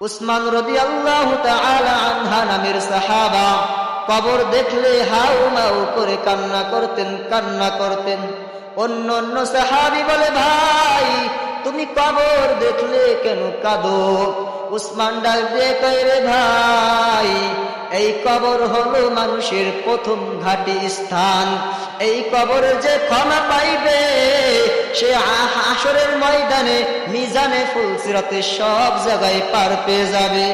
উসমান রাদিয়াল্লাহু তাআলা আনহা নামের সাহাবা কবর দেখলে হাউ মাউ করে কান্না করতেন। অন্য অন্য সাহাবী বলে, ভাই তুমি কবর দেখলে কেন কাঁদো? উসমান ডাক দিয়ে কয়, রে ভাই, এই কবর হলো মানুষের প্রথম ঘাঁটি স্থান। এই কবরে যে ক্ষমা পাইবে সে হাসরের ময়দানে মিজানে ফুলসিরাতে সব জায়গায় পার পেয়ে যাবে।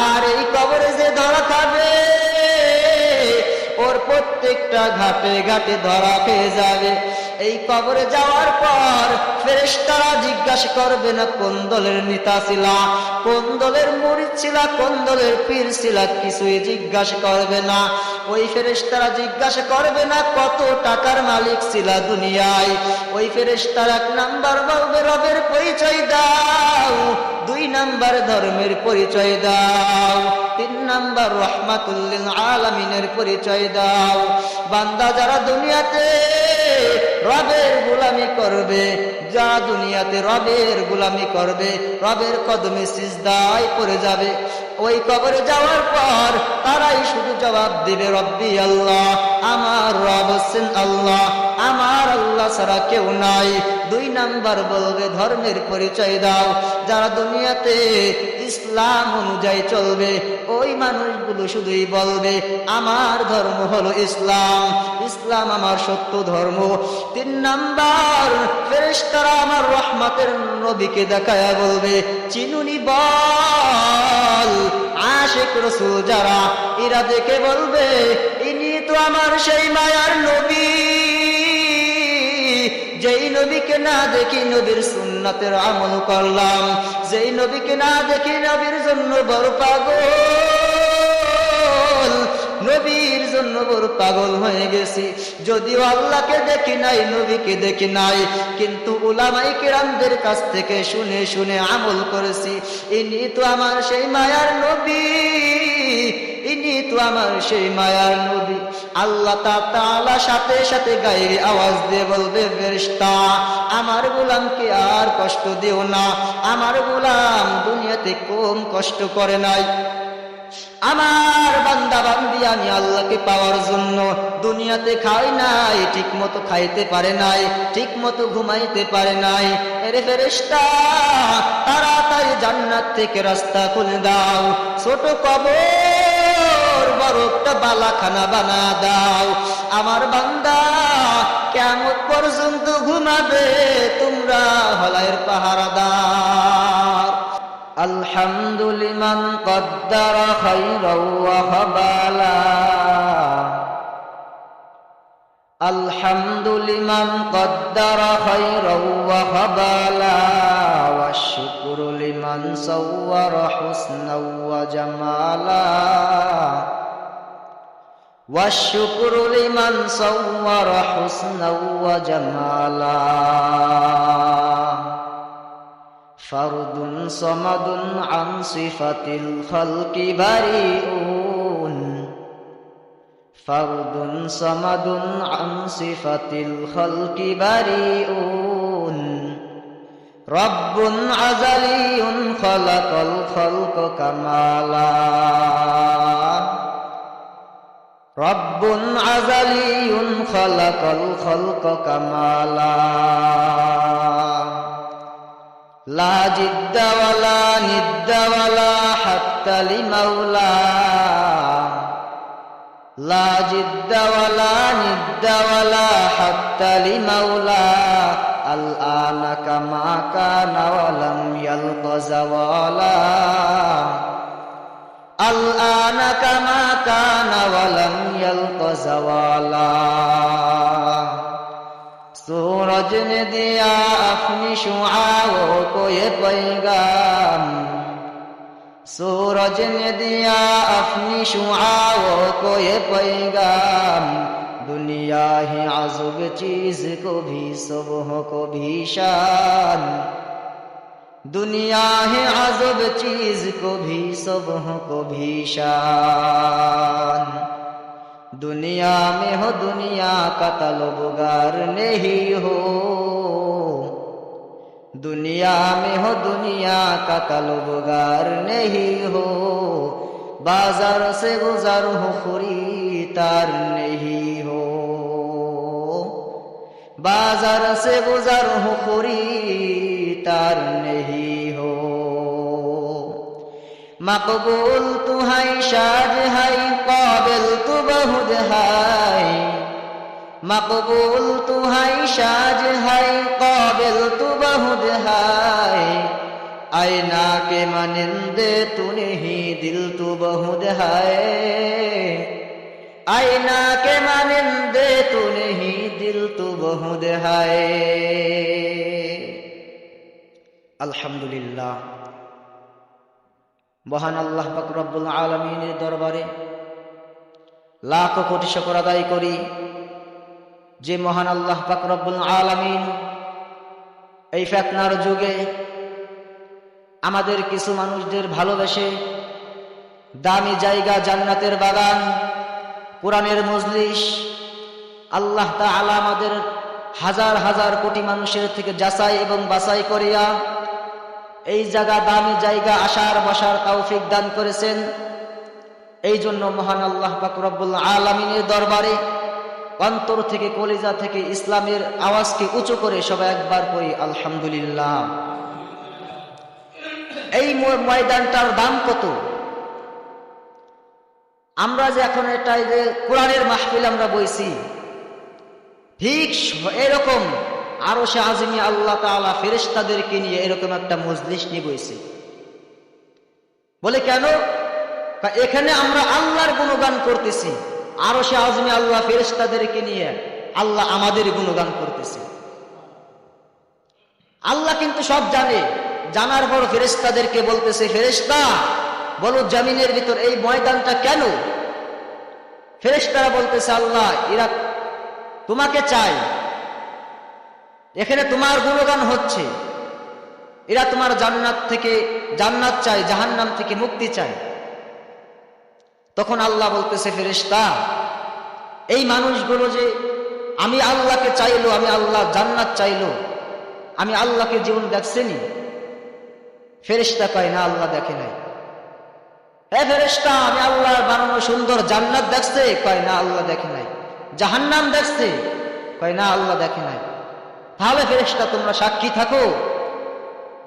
আর এই কবরে যে ধরা খাবে ওর প্রত্যেকটা ঘাটে ঘাটে ধরা পেয়ে যাবে। এই কবরে যাওয়ার পর ফেরেশতারা জিজ্ঞাসা করবে না কোন দলের নেতা ছিলা, কোন দলের মুরিদ ছিলা, কোন দলের পীর ছিলা, কিছুই জিজ্ঞাসা করবে না। ওই ফেরেশতারা জিজ্ঞাসা করবে না কত টাকার মালিক ছিলা দুনিয়ায়। ওই ফেরেশতারা 1 নাম্বার বলবে রবের পরিচয় দাও, 2 নাম্বার ধর্মের পরিচয় দাও, 3 নাম্বার রাহমাতুল লিল আলামিনের পরিচয় দাও। বান্দা যারা দুনিয়াতে রবের গোলামি করবে, যা দুনিয়াতে রবের গোলামি করবে, রবের কদমে সিজদায় পড়ে যাবে। ওই কবরে যাওয়ার পর তারাই শুধু জবাব দিবে, রব্বি আল্লাহ, আমার রব হচ্ছেন আল্লাহ, আমার আল্লাহ ছাড়া কেউ নাই। 2 নাম্বার বলবে ধর্মের পরিচয় দাও। যারা দুনিয়াতে ইসলাম অনুযায়ী চলবে ওই মানুষগুলো শুধুই বলবে আমার ধর্ম হলো ইসলাম, ইসলাম আমার সত্য ধর্ম। 3 নাম্বার ফেরেশতারা আমার রহমতের নবীকে দেখায়া বলবে, চিনুনি বল আশিক রাসূল যারা, এরা দেখে বলবে ইনি তো আমার সেই মায়ার নবী, যেই নবীকে না দেখি নবীর সুন্নাতের আমল করলাম, যেই নবীকে না দেখি নবীর জন্য বড় পাগল, নবীর জন্য বড় পাগল হয়ে গেছি। যদিও আল্লাহকে দেখি নাই, নবীকে দেখি নাই, কিন্তু উলামায়ে কেরামদের কাছ থেকে শুনে শুনে আমল করেছি। ইনি তো আমার সেই মায়ার নবী, ইনি তো আমার সেই মায়ার নবী। আল্লাহ তাআলা সাথে সাথে গায়ে আওয়াজ দিয়ে বলবে, ফেরেশতা আমার গোলামকে আর কষ্ট দিও না, আমার গোলাম দুনিয়াতে কম কষ্ট করে নাই। আমার বান্দা বান্দি আমি আল্লাহকে পাওয়ার জন্য দুনিয়াতে খাই নাই, ঠিক মতো খাইতে পারে নাই, ঠিক মতো ঘুমাইতে পারে নাই। এরে ফেরেশতা তাড়াতাড়ি জান্নাত থেকে রাস্তা খুলে দাও, ছোট কবর বড় একটা বালাখানা বানা দাও। আমার বান্দা কিয়ামত পর্যন্ত ঘুমাবে, তোমরা হলায়ের পাহারাদার। আলহামদু লিমান কদ্দারা খায়রাও ওয়া খাবালা, আলহামদু লিমান কদ্দারা খায়রাও ওয়া খাবালা, ওয়াশ শুকরু লিমান সাওয়ারা হুসনাও ওয়া জামালা, ওয়াশ শুকরু লিমান সাওয়ারা হুসনাও ওয়া জামালা। ফারদুন সামাদুন আন সিফাতিল খালকি বারিউন, ফারদুন সামাদুন আন সিফাতিল খালকি বারিউন, রব্বুন আযালিয়ুন খালাকাল খালকা কামালা, রব্বুন আযালিয়ুন খালাকাল খালকা কামালা। লা জিদ্দা ওয়ালা নিদ্দা ওয়ালা হাত্তা লিমাওলা, লা জিদ্দা ওয়ালা নিদ্দা ওয়ালা হাত্তা লিমাওলা, আল আনা কামা কানা ওয়ালাম ইয়ালকা যাওয়ালা, আল আনা কামা কানা ওয়ালাম ইয়ালকা যাওয়ালা। सूरज ने दिया अपनी शुआओं को ये पैगाम, सूरज ने दिया अपनी शुआओं को ये पैगाम, दुनिया है अजब चीज को भी सुबह को भी शान, दुनिया है अजब चीज को भी सुबह को भी शान। दुनिया में हो दुनिया का तलबगार नहीं हो, दुनिया में हो दुनिया का तलबगार नहीं नहीं हो, बाजार से गुजर हो खरीदार नहीं हो, बाजार से गुजर हो खरीदार नहीं हो। मकबूल तू है शाज है काबिल तू बहुत है, मकबूल तू है शाज है काबिल तू बहुत है, आईना के मानिंदे तू नहीं दिल तू बहुत है, आईना के मानिंदे तू नहीं दिल तू बहुत है। আলহামদুলিল্লাহ, মহান আল্লাহ পাক রব্বুল আলামিনের দরবারে লাখ কোটি শুকর আদায় করি যে মহান আল্লাহ পাক রব্বুল আলামিন এই ফিতনার যুগে আমাদের কিছু মানুষদের ভালোবেসে দামি জায়গা, জান্নাতের বাগান, কোরআনের মজলিস আল্লাহ তাআলা আমাদের হাজার হাজার কোটি মানুষের থেকে যাচাই এবং বাছাই করিয়া এই জায়গা, দামি জায়গা আসার বসার তৌফিক দান করেছেন। এই জন্য মহান আল্লাহ পাক রব্বুল আলামিনের দরবারে অন্তর থেকে, কলিজা থেকে ইসলামের আওয়াজকে উঁচু করে সবাই একবার পড়ি আলহামদুলিল্লাহ। এই ময়দানটার দাম কত? আমরা যে এখন এটাই যে কোরআনের মাহফিল আমরা বইছি, ঠিক এরকম আরশে আজিমে আল্লাহ তাআলা ফেরেশতাদেরকে নিয়ে এরকম একটা মজলিস নিয়ে বইছে। বলে কেন? এখানে আমরা আল্লাহর গুণগান করতেছি, আরশে আজিমে আল্লাহ ফেরেশতাদেরকে নিয়ে আল্লাহ আমাদের গুণগান করতেছে। আল্লাহ কিন্তু সব জানে, জানার পর ফেরেশতাদেরকে বলতেছে, ফেরেশতা বলো জমিনের ভিতর এই ময়দানটা কেন? ফেরেশতারা বলতেছে, আল্লাহ এরা তোমাকে চাই, এখানে তোমার গুণগান হচ্ছে, এরা তোমার জান্নাত থেকে জান্নাত চায়, জাহান্নাম থেকে মুক্তি চায়। তখন আল্লাহ বলতেছে, ফেরেশতা এই মানুষগুলো যে আমি আল্লাহকে চাইলো, আমি আল্লাহ জান্নাত চাইলো, আমি আল্লাহকে জীবন দেখছেনি? ফেরেশতা কয় না, আল্লাহ দেখে নাই। হে ফেরেশতা আমি আল্লাহর বানানো সুন্দর জান্নাত দেখছে? কয় না, আল্লাহ দেখে নাই। জাহান্নাম দেখছে? কয় না, আল্লাহ দেখে নাই। তাহলে ফেরেশতা তোমরা সাক্ষী থাকো,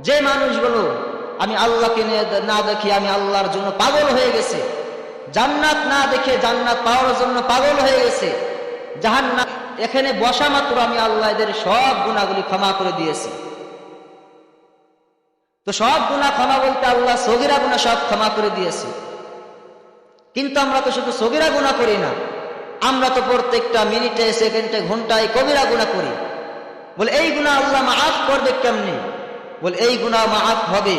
যে মানুষগুলো আমি আল্লাহকে না দেখি আমি আল্লাহর জন্য পাগল হয়ে গেছে, জান্নাত না দেখে জান্নাত পাওয়ার জন্য পাগল হয়ে গেছে, জাহান্নাম এখানে বসা মাত্র আমি আল্লাহ এদের সব গুনাহগুলি ক্ষমা করে দিয়েছি। তো সব গুনাহ ক্ষমা বলতে আল্লাহ সগীরা গুনাহ সব ক্ষমা করে দিয়েছে। কিন্তু আমরা তো শুধু সগীরা গুনাহ করি না, আমরা তো প্রত্যেকটা মিনিটে, সেকেন্ডে, ঘন্টায় কবিরা গুনাহ করি। বলে এই গুনাহ আল্লাহ মাফ করবে কেমনি? বলে এই গুনাহ মাফ হবে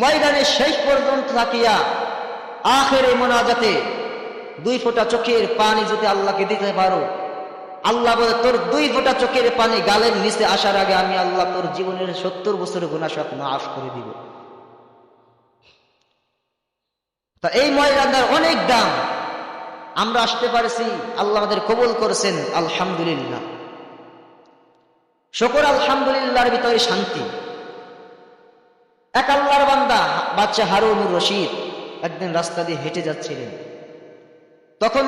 ময়দানের শেষ পর্যন্ত থাকিয়া আখেরে মোনাজাতে 2 ফোঁটা চোখের পানি যদি আল্লাহকে দিতে পারো, আল্লাহ বলে তোর 2 ফোঁটা চোখের পানি গালের নিচে আসার আগে আমি আল্লাহ তোর জীবনের 70 বছরের গুনাহ সব মাফ করে দিব। তা এই ময়দানের অনেক দাম, আমরা আসতে পারছি, আল্লাহ আমাদের কবুল করেছেন, আলহামদুলিল্লাহ। শুকর আলহামদুলিল্লাহর ভিতরে শান্তি। এক আল্লাহর বান্দা বাচ্চা হারুনুর রশিদ একদিন রাস্তা দিয়ে হেঁটে যাচ্ছিলেন। তখন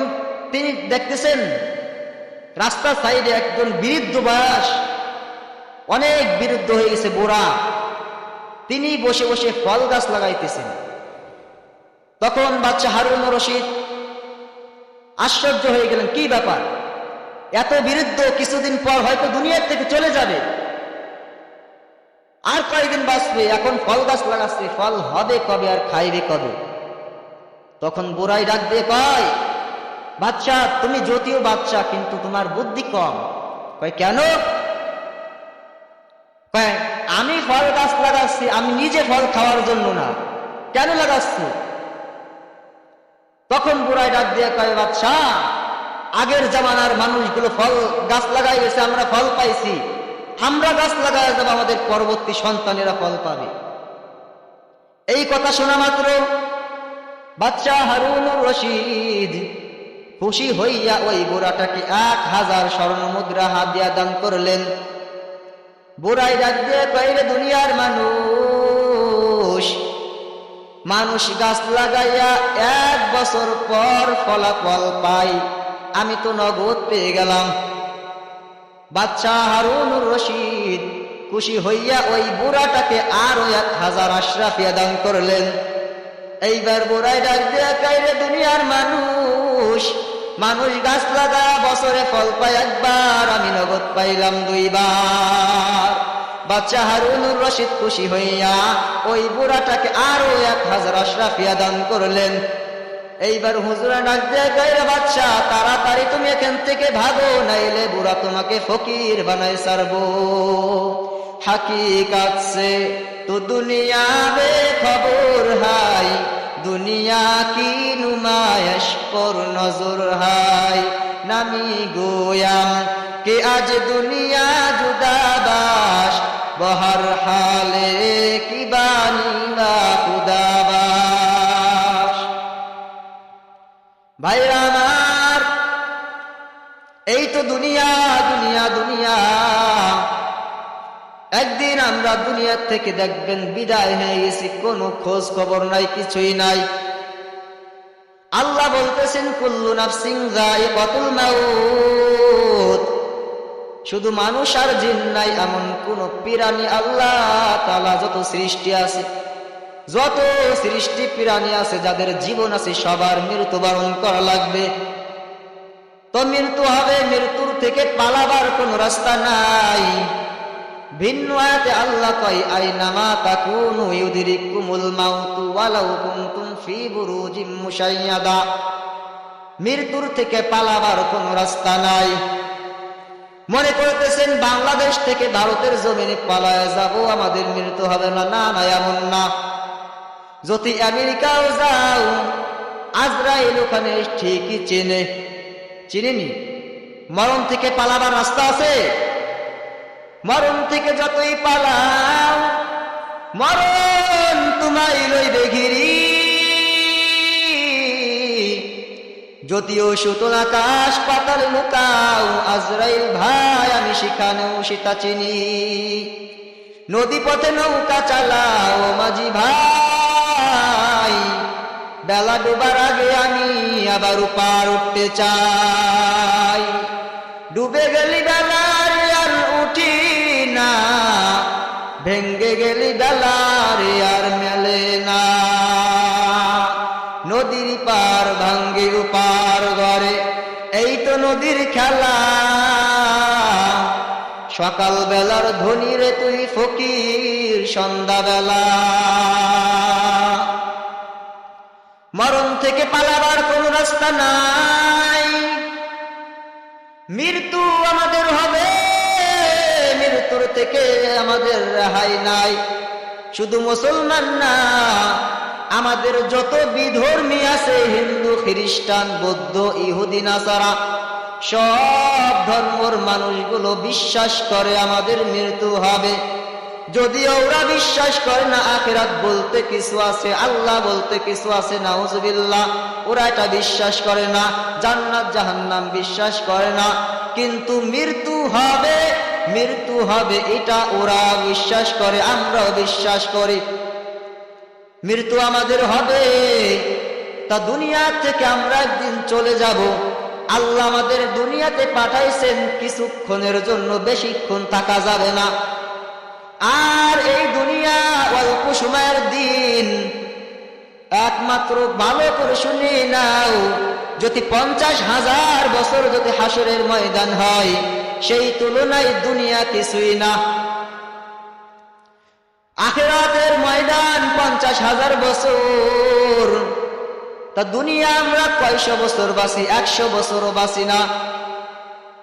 তিনি দেখতেছেন রাস্তার সাইডে একজন বৃদ্ধ বয়স, অনেক বৃদ্ধ হয়ে গেছে, বুড়া, তিনি বসে বসে ফল গাছ লাগাইতেছেন। তখন বাচ্চা হারুনুর রশিদ আশ্চর্য হয়ে গেলেন, কি ব্যাপার, এত বৃদ্ধ, কিছুদিন পর হয়তো দুনিয়ার থেকে চলে যাবে, আর কয়েকদিন বাঁচবে, এখন ফল গাছ লাগাচ্ছে, ফল হবে কবে আর খাইবে কবে? তখন বুড়াই ডাক দিয়ে কয়, বাচ্চা তুমি যদিও বাচ্চা কিন্তু তোমার বুদ্ধি কম। কয় কেন? কয় আমি ফল গাছ লাগাচ্ছি, আমি নিজে ফল খাওয়ার জন্য না, কেন লাগাচ্ছি? তখন বুড়াই ডাক দিয়ে কয়, বাচ্চা আগের জামানার মানুষগুলো ফল গাছ লাগাই গেছে, আমরা ফল পাইছি, আমরা গাছ লাগাই যাব, আমাদের পরবর্তী সন্তানেরা ফল পাবে। এই কথা শোনা মাত্র বাচ্চা হারুনুর রশিদ খুশি হইয়া ওই বুড়াটাকে 1000 স্বর্ণ মুদ্রা হাদিয়া দান করলেন। বুড়াই ডাক দিয়ে কইলে, দুনিয়ার মানুষ মানুষ গাছ লাগাইয়া 1 বছর পর ফলাফল পাই, আমি তো নগদ পেয়ে গেলাম। বাদশা হারুনুর রশিদ খুশি হইয়া ওই বুড়াটাকে আরো 1000 আশরাফিয়া দান করলেন। এইবার বুড়াই ডাক দিয়া কাইরে দুনিয়ার মানুষ, মানুষ গাছ লাগা বছরে ফল পায় একবার, আমি নগদ পাইলাম 2 বার। বাদশা হারুনুর রশিদ খুশি হইয়া ওই বুড়াটাকে আরো 1000 আশরাফিয়া দান করলেন। এইবার হুজুরা ডাক দিয়ে কইরা, বাদশা তাড়াতাড়ি তুমি এখান থেকে ভাগো, নাইলে বুড়া তোমাকে ফকির বানাই ছাড়বো। हकीकत से तो दुनिया बेखबर है, दुनिया की नुमाइश पर नजर है। नामी गोयाम कि आज दुनिया जुदाबाश, बहर हाले की बानी बा खुदाबाश। भाईरा আমার, এই তো দুনিয়া দুনিয়া দুনিয়া। একদিন আমরা দুনিয়া থেকে দেখবেন বিদায় হয়ে গেছি, কোনো খোঁজ খবর নাই, কিছুই নাই। আল্লাহ বলতেছেন কুল্লু নাফসিন যায়িকাতুল মাউত। শুধু মানুষ আর জিন নাই, এমন কোন প্রাণী আল্লাহ তাআলা যত সৃষ্টি আছে, যত সৃষ্টি প্রাণী আছে, যাদের জীবন আছে, সবার মৃত্যুবরণ করা লাগবে। তো মৃত্যু হবে, মৃত্যুর থেকে পালাবার কোন রাস্তা নাই। ভিন্ন আয়াতে আল্লাহ কয় আইনামা তাকুনু ইউদরিকুমুল মাউতু ওয়ালাউ কুনতুম ফি বুরুজিম মুশাইয়াদা। মৃত্যুর থেকে পালাবার কোন রাস্তা নাই। মনে করতেছেন বাংলাদেশ থেকে ভারতের জমিনে পালায় যাব, আমাদের মৃত্যু হবে না। না না, এমন না। যদি আমেরিকাও যাও, আজরাইল ওখানে ঠিকই চিনেনি। মরণ থেকে পালাবার রাস্তা আছে? মরণ থেকে যতই পালাও, মরণ তোমায় লইবে ঘিরি। যদিও সুতোন আকাশ পাতাল লুকাও, আজরাইল ভাই আমি সেখানেও সেটা চিনি। নদী পথে নৌকা চালাও মাঝি ভাই, বেলা ডুবার আগে আমি আবার উপার উঠতে চাই। ডুবে গেলি বেলার আর উঠি না, ভেঙ্গে গেলি বেলার আর মেলে না। নদীর পার ভাঙ্গে উপার ঘরে, এই তো নদীর খেলা। সকাল বেলার ধনী রে তুই ফকির সন্ধ্যা বেলা। মরণ থেকে পালাবার কোন রাস্তা নাই। মৃত্যু আমাদের হবে, মৃত্যুর থেকে আমাদের রেহাই নাই। শুধু মুসলমান না, আমাদের যত বিধর্মী আছে, হিন্দু খ্রিস্টান বৌদ্ধ ইহুদি নাসারা, সব ধর্মের মানুষগুলো বিশ্বাস করে আমাদের মৃত্যু হবে। যদিও ওরা বিশ্বাস করে না আখিরাত বলতে কিছু আছে, আল্লাহ বলতে কিছু আছে, নাউজুবিল্লাহ, ওরা এটা বিশ্বাস করে না। জান্নাত জাহান্নাম বিশ্বাস করে না, কিন্তু মৃত্যু হবে এটা ওরা বিশ্বাস করে, আমরাও বিশ্বাস করি। মৃত্যু আমাদের হবে, তা দুনিয়া থেকে আমরা একদিন চলে যাব। আল্লাহ আমাদের দুনিয়াতে পাঠাইছেন কিছুক্ষণের জন্য, বেশিক্ষণ থাকা যাবে না। আর এই দুনিয়া অল্প সময়ের দিন। একমাত্র ভালো করে শুনে নাও, যদি 50,000 বছর যদি হাসরের ময়দান হয়, সেই তুলনায় দুনিয়া কিছুই না। আখিরাতের ময়দান 50,000 বছর। তা দুনিয়া আমরা কয়শো বছর বাঁচি? 100 বছরও বাঁচি না।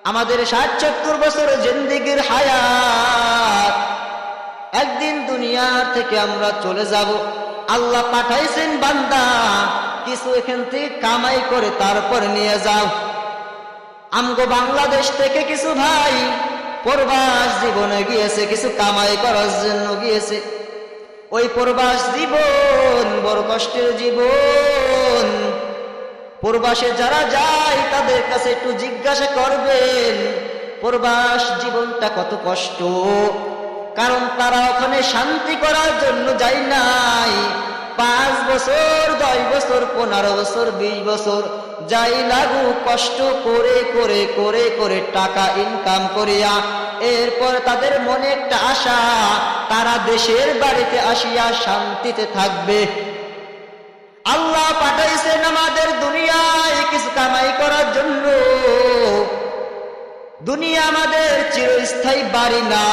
আমাদের 60-70 বছর জিন্দেগির হায়াত। একদিন দুনিয়ার থেকে আমরা চলে যাব। আল্লাহ পাঠাইছেন বান্দা, কিছু এখান থেকে কামাই করে তারপর নিয়ে যাও। আমগো বাংলাদেশ থেকে কিছু ভাই প্রবাস জীবনে গিয়েছে, কিছু কামাই করার জন্য গিয়েছে। ওই প্রবাস জীবন বড় কষ্টের জীবন। প্রবাসে যারা যায় তাদের কাছে একটু জিজ্ঞাসা করবেন প্রবাস জীবনটা কত কষ্ট। কারণ তারা ওখানে শান্তি করার জন্য যায় নাই, 5 বছর, 10 বছর, 15 বছর, 20 বছর যাই লাগু কষ্ট করে করে করে করে টাকা ইনকাম করিয়া এরপর তাদের মনে একটা আশা, তারা দেশের বাড়িতে আসিয়া শান্তিতে থাকবে। আল্লাহ পাঠাইছেন আমাদের দুনিয়ায় কিছু কামাই করার জন্য। দুনিয়া আমাদের চিরস্থায়ী বাড়ি না।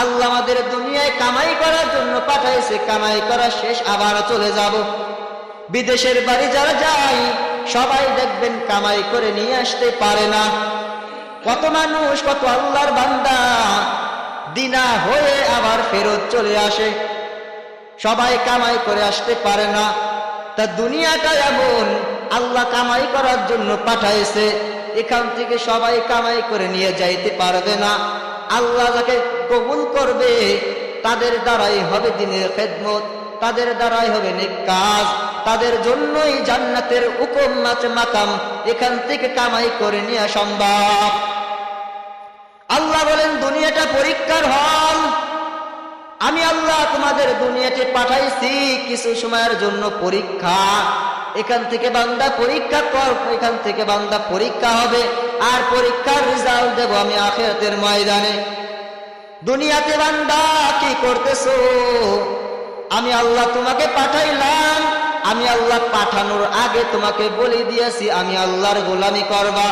আল্লাহ আমাদের দুনিয়ায় কামাই করার জন্য পাঠাইছে, কামাই করা শেষ আবার চলে যাব। বিদেশের বাড়ি যারা যায় সবাই দেখবেন কামাই করে নিয়ে আসতে পারে না। কত মানুষ, কত আল্লাহর বান্দা দিনা হয়ে আবার ফেরত চলে আসে, সবাই কামাই করে আসতে পারে না। তা দুনিয়াটা এমন, আল্লাহ কামাই করার জন্য পাঠাইছে, এখান থেকে সবাই কামাই করে নিয়ে যাইতে পারবে না। আল্লাহ যাকে কবুল করবে তাদের দ্বারাই হবে দ্বীনের খেদমত, তাদের দ্বারাই হবে নেক কাজ, তাদের জন্যই জান্নাতের উকুম মাকাম এখান থেকে কামাই করে নেওয়া সম্ভব। আল্লাহ বলেন দুনিয়াটা পরীক্ষার হল। আমি আল্লাহ তোমাদের দুনিয়াতে পাঠাইছি কিছু সময়ের জন্য পরীক্ষা। এখান থেকে বান্দা পরীক্ষা কর, এখান থেকে বান্দা পরীক্ষা হবে, আর পরীক্ষার রেজাল্ট দেব আমি আখিরাতের ময়দানে। দুনিয়াতে বান্দা কি করতেছো? আমি আল্লাহ তোমাকে পাঠাইলাম, আমি আল্লাহ পাঠানোর আগে তোমাকে বলে দিয়েছি আমি আল্লাহর গোলামি করবা।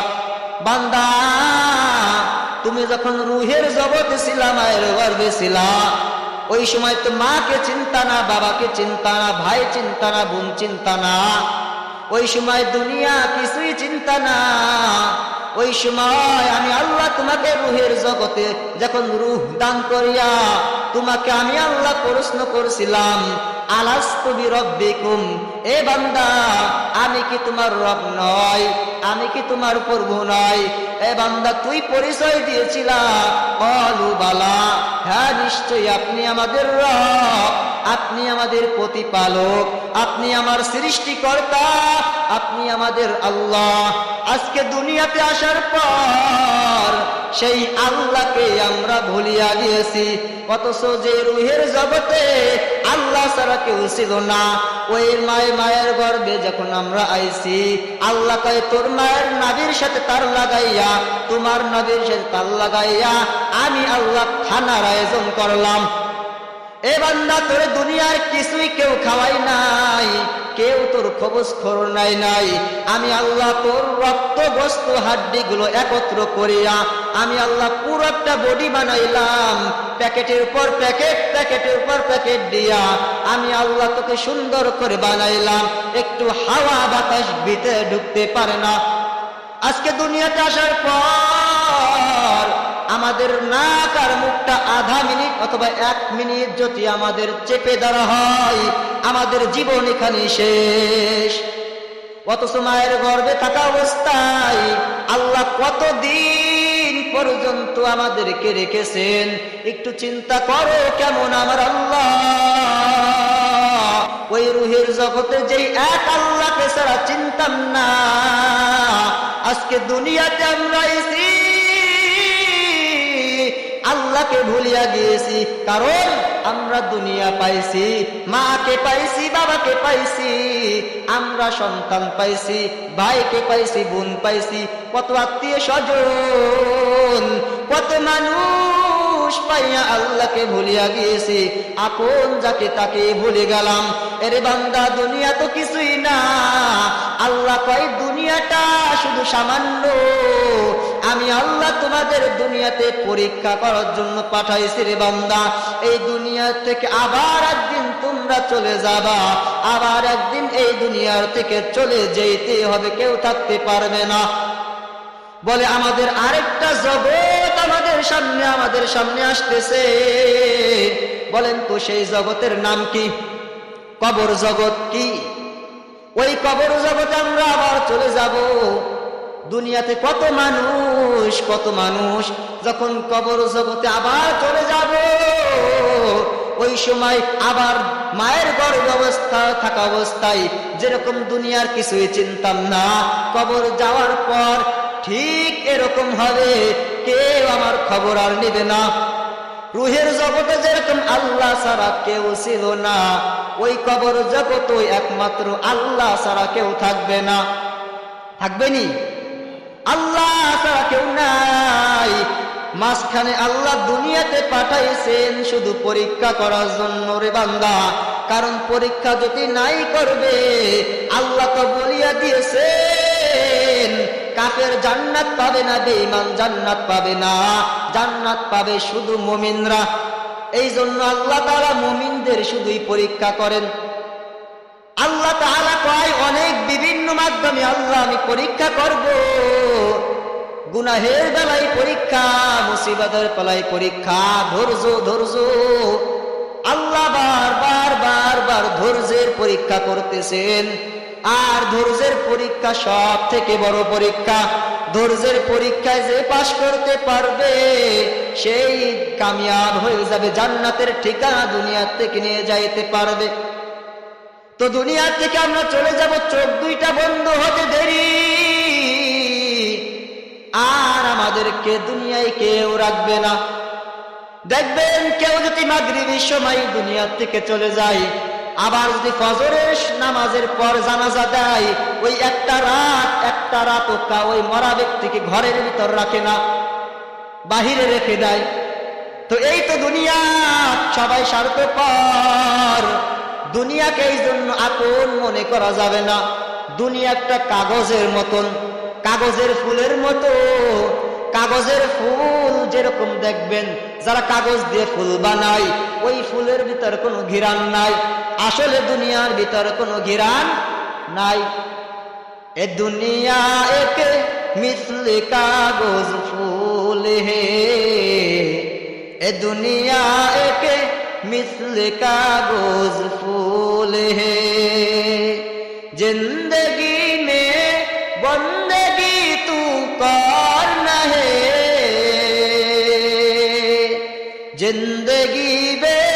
বান্দা তুমি যখন রুহের জগতে ছিলা, মায়ের গর্ভে ছিলা, ওই সময় তো মাকে চিন্তা না, বাবাকে চিন্তা না, ভাই চিন্তা না, বোন চিন্তা না, ওই সময় দুনিয়া কিছুই চিন্তা না। ওই সময় আমি আল্লাহ তোমাকে রুহের জগতে যখন রুহ দান করিয়া তোমাকে আমি আল্লাহ প্রশ্ন করছিলাম, আলাস্তু বিরব্বিকুম, এ বান্দা আমি কি তোমার রব নয়? আমি কি তোমার প্রভু নয়? এ বান্দা তুই পরিচয় দিয়েছিলা, ক্বালু বালা, হ্যাঁ নিশ্চয়ই আপনি আমাদের রব, আপনি আমাদের প্রতিপালক, আপনি আমার সৃষ্টিকর্তা, আপনি আমাদের আল্লাহ। আজকে দুনিয়াতে আসার পর সেই আল্লাহকে আমরা ভুলিয়া গিয়েছি, অথচ যে রুহের জগতে আল্লাহ ছাড়া কেউ ছিল না, ওই মায়ের গর্ভে যখন আমরা আইছি, আল্লাহ কয় তোর মায়ের নাভির সাথে তার লাগাইয়া, তোমার নাভির সাথে তার লাগাইয়া আমি আল্লাহ খানার আয়োজন করলাম। এ বান্দা তোর দুনিয়ার কিছুই কেউ খাওয়াই নাই, কেউ তোর খবজ খবর নাই। আমি আল্লাহ তোর রক্ত বস্তু হাড্ডি গুলো একত্র করিয়া আমি আল্লাহ পুরো একটা বডি বানাইলাম, প্যাকেটের উপর প্যাকেট, প্যাকেটের উপর প্যাকেট দিয়া আমি আল্লাহ তোকে সুন্দর করে বানাইলাম, একটু হাওয়া বাতাস ভিতরে ঢুকতে পারে না। আজকে দুনিয়াতে আসার পর আমাদের নাক আর মুখটা আধা মিনিট অথবা 1 মিনিট যদি আমাদের চেপে ধরা হয়, আমাদের জীবন এখানে শেষ। অথচ মায়ের গর্ভে থাকা অবস্থায় আল্লাহ কতদিন পর্যন্ত আমাদেরকে রেখেছেন, একটু চিন্তা করো কেমন আমার আল্লাহ। ওই রুহের জগতে যেই এক আল্লাহকে ছাড়া চিনতাম না, আজকে দুনিয়াতে আমরা এসেছি আল্লাহকে ভুলিয়া গিয়েছি। কারণ আমরা দুনিয়া পাইছি, মাকে পাইছি, বাবাকে পাইছি, আমরা সন্তান পাইছি, ভাইকে পাইছি, বোন পাইছি, কত আত্মীয় স্বজন, কত মানুষ পাইয়া আল্লাহকে ভুলিয়া গিয়েছি, আপন যাকে তাকে ভুলে গেলাম। এরে বান্দা দুনিয়া তো কিছুই না। আল্লাহ কয় দুনিয়াটা শুধু সামান্য, আমি আল্লাহ তোমাদের দুনিয়াতে পরীক্ষা করার জন্য পাঠাইছি রে বান্দা। এই দুনিয়া থেকে আবার একদিন তোমরা চলে যাবা, আবার একদিন এই দুনিয়ার থেকে চলে যেতে হবে, কেউ থাকতে পারবে না। বলে আমাদের আরেকটা জগৎ আমাদের সামনে আসতেছে। বলেন তো সেই জগতের নাম কি? কবর জগৎ। কি ওই কবর জগতে আমরা আবার চলে যাব। দুনিয়াতে কত মানুষ যখন কবর জগতে আবার চলে যাব, ওই সময় আবার মায়ের গর্ভ অবস্থা থাকা অবস্থায় যেরকম দুনিয়ার কিছুই চিন্তাম না, কবর যাওয়ার পর ঠিক এরকম হবে, কেউ আমার খবর আর নেবে না। রুহের জগতে যেরকম আল্লাহ ছাড়া কেউ ছিল না, ওই কবর জগতে একমাত্র আল্লাহ ছাড়া কেউ থাকবে না। থাকবেনি? আল্লাহ ছাড়া কেউ নাই। মাঝখানে আল্লাহ দুনিয়াতে পাঠাইছেন শুধু পরীক্ষা করার জন্য রে বান্দা। কারণ পরীক্ষা যদি নাই করবে, আল্লাহ তো বলিয়া দিয়েছেন কাফের জান্নাত পাবে না, বেঈমান জান্নাত পাবে না, জান্নাত পাবে শুধু মুমিনরা। এই জন্য আল্লাহ তাআলা মুমিনদের শুধুই পরীক্ষা করেন। আল্লাহ তাআলা কয় অনেক বিভিন্ন মাধ্যমে আল্লাহ আমি পরীক্ষা করব। গুনাহের বেলায় পরীক্ষা, মুসিবতের বেলায় পরীক্ষা, ধৈর্য ধৈর্য। আল্লাহ বারবার ধৈর্যের পরীক্ষা করতেছেন। আর ধৈর্যের পরীক্ষা সব থেকে বড় পরীক্ষা। ধৈর্যের পরীক্ষায় যে পাশ করতে পারবে সেই কামিয়াব হয়ে যাবে, জান্নাতের ঠিকানা দুনিয়া থেকে নিয়ে যাইতে পারবে। তো দুনিয়া থেকে আমরা চলে যাব, চোখ দুইটা বন্ধ হতে দেরি, আর আমাদেরকে দুনিয়ায় কেউ রাখবে না। দেখবেন কেউ যদি মাগরিবের সময় দুনিয়া থেকে চলে যায়, আবার যদি ফজরের নামাজের পর জানাজা দেয়, ওই একটা রাত ওই মরা ব্যক্তিকে ঘরের ভিতর রাখে না, বাহিরে রেখে দেয়। তো এই তো দুনিয়া, সবাই স্বার্থপর। দুনিয়াকে এই জন্য আপন মনে করা যাবে না। দুনিয়া একটা কাগজের মতন, কাগজের ফুলের মতো। কাগজের ফুল যেরকম দেখবেন, যারা কাগজ দিয়ে ফুল বানায়, ওই ফুলের ভিতর কোনো ঘিরান নাই। আসলে দুনিয়ার ভিতর কোনো ঘিরান নাই। এ দুনিয়া এক মিসলে কাগজ ফুল হে, এ দুনিয়া এক मिस्ल कागज फूल है। जिंदगी में बंदगी तू करना है, जिंदगी में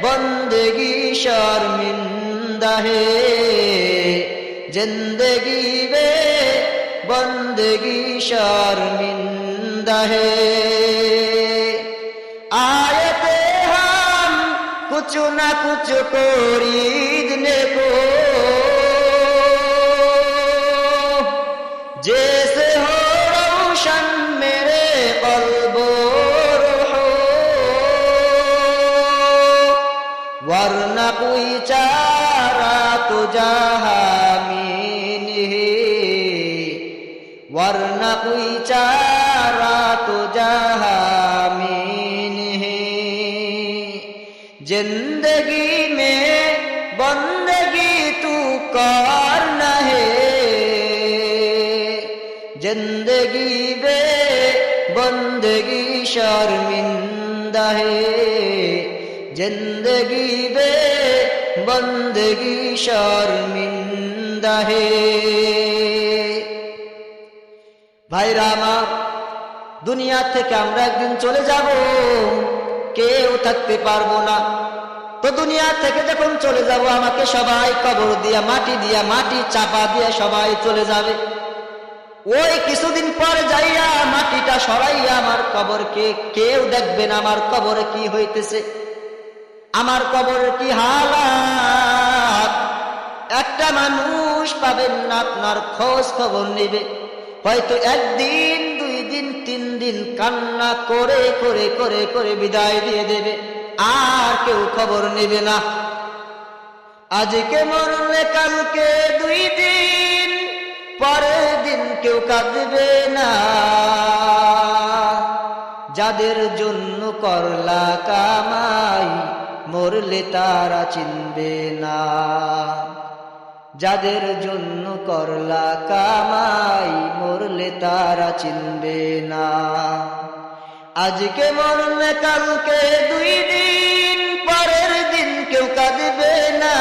बंदगी शर्मिंदा है, जिंदगी में बंदगी शर्मिंदा है। आयते हम कुछ ना कुछ खरीदने को, जैसे हो रोशन मेरे कल्बो रूहो, वरना कोई चारा तो जहामीन है, वरना कोई चारा तो जहामीन है। जिंदगी में बंदगी तू करना है, जिंदगी में बंदगी शर्मिंदा है, जिंदगी में बंदगी शर्मिंदा है। ভাইরা আমার, দুনিয়া থেকে আমরা একদিন চলে যাব, কেউ থাকতে পারবো না। তো দুনিয়া থেকে যখন চলে যাব, আমাকে সবাই কবর দিয়া মাটি চাপা দিয়া সবাই চলে যাবে। ওই কিছুদিন পর যাইয়া মাটিটা সরাইয়া আমার কবরকে কেউ দেখবেন আমার কবরে কি হইতেছে, আমার কবরের কি হালাত। একটা মানুষ পাবেন না আপনার খোঁজ খবর নেবে। হয়তো একদিন, 2 দিন, 3 দিন কান্না করে করে করে করে বিদায় দিয়ে দেবে, আর কেউ খবর নেবে না। আজকে মরলে কালকে 2 দিন, পরের দিন কেউ কাঁদবে না। যাদের জন্য করলা কামাই, মরলে তারা চিনবে না। যাদের জন্য করলা কামাই, মরলে তারা চিনবে না। আজকে মরলে কালকে 2 দিন, পরের দিন কেউ কাঁদবে না।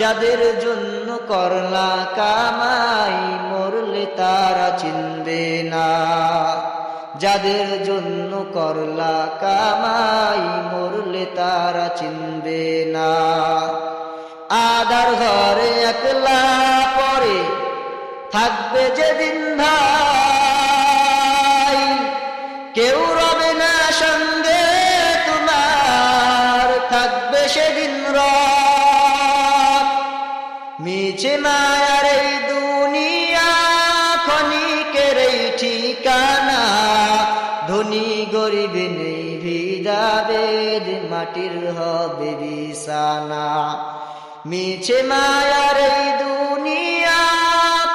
যাদের জন্য করলা কামাই, মরলে তারা চিনবে না। যাদের জন্য করলা কামাই, মরলে তারা চিনবে না। আদার ঘরে একলা পরে থাকবে যেদিন ভাই, কেউ রবে না মিছে মায়ার এই দুনিয়া ক্ষণিকের এই ঠিকানা, ধনী গরিব নেই ভেদাভেদ, মাটির হবে বিছানা। মিছে মায়ার এই দুনিয়া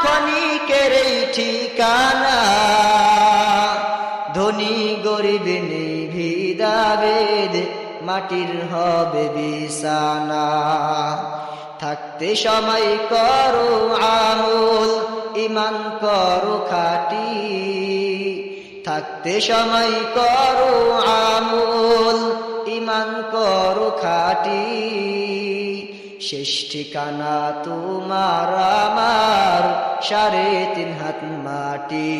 ক্ষণিকের এই ঠিকানা, ধনী গরিব নেই ভেদাভেদ, মাটির হবে বিছানা। থাকতে সময় করো আমল, ঈমান করো খাঁটি, থাকতে সময় করো আমল, ঈমান করো খাঁটি। শেষ ঠিকানা তোমার আমার 3.5 হাত মাটি,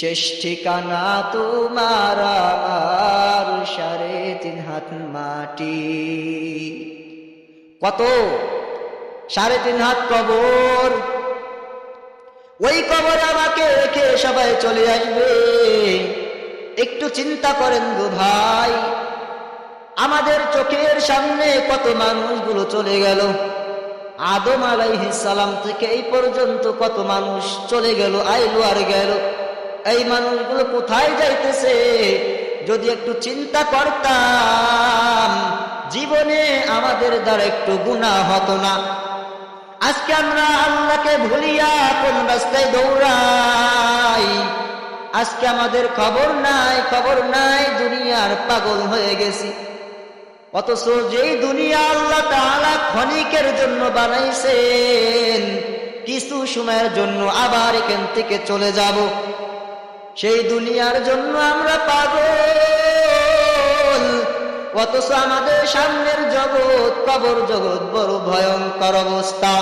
শেষ ঠিকানা তোমার আমার 3.5 হাত মাটি। কত? 3.5 হাত কবর। ওই কবর আমাকে রেখে সবাই চলে আসবে। একটু চিন্তা করেন গো ভাই, আমাদের চোখের সামনে কত মানুষগুলো চলে গেল। আদম আলাইহিস সালাম থেকে এই পর্যন্ত কত মানুষ চলে গেল, আইলো আর গেল। এই মানুষগুলো কোথায় যাইতেছে? যদি একটু চিন্তা করতাম, জীবনে আমাদের দ্বারা একটু গুনাহ হতো না। আজকে আমরা আল্লাহকে ভুলিয়া কোন রাস্তায় দৌড়াই। আজকে আমাদের খবর নাই, দুনিয়ার পাগল হয়ে গেছি। অথচ যেই দুনিয়া আল্লাহ তাআলা ক্ষণিকের জন্য বানাইছেন, কিছু সময়ের জন্য আবার এখান থেকে চলে যাব, সেই দুনিয়ার জন্য আমরা পাগল। অথচ আমাদের সামনের জগৎ, কবর জগৎ, বড় ভয়ঙ্কর অবস্থা।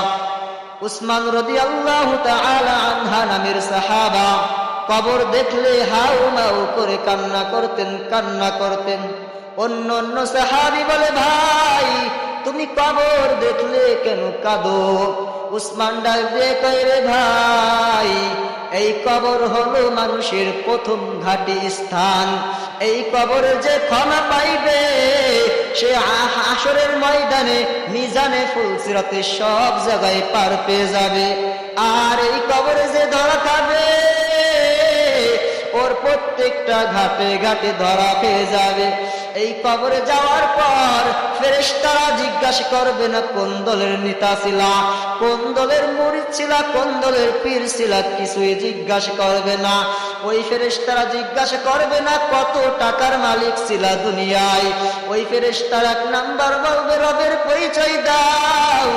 উসমান রাদিয়াল্লাহু তাআলা আনহা নামের সাহাবা কবর দেখলে হাউ মাউ করে কান্না করতেন। অন্য অন্য সাহাবী বলে, ভাই তুমি কবর দেখলে কেন কাঁদো? উসমান ডাক দিয়ে কয়, রে ভাই, এই কবর হলো মানুষের প্রথম ঘাঁটি স্থান। এই কবরে যে ক্ষমা পাইবে, সে হাসরের ময়দানে, মিজানে, ফুলসিরাতে সব জায়গায় পার পেয়ে যাবে। আর এই কবরে যে ধরা খাবে, ওর প্রত্যেকটা ঘাটে ঘাটে ধরা পেয়ে যাবে। এই কবরে যাওয়ার পর ফেরেশতারা জিজ্ঞাসা করবে না কোন দলের নেতা ছিলা, কোন দলের মুরিদ ছিলা, কোন দলের পীর ছিলা, কিছুই জিজ্ঞাসা করবে না। ওই ফেরেশতারা জিজ্ঞাসা করবে না কত টাকার মালিক ছিলা দুনিয়ায়। ওই ফেরেশতারা 1 নাম্বার বলবে রবের পরিচয় দাও,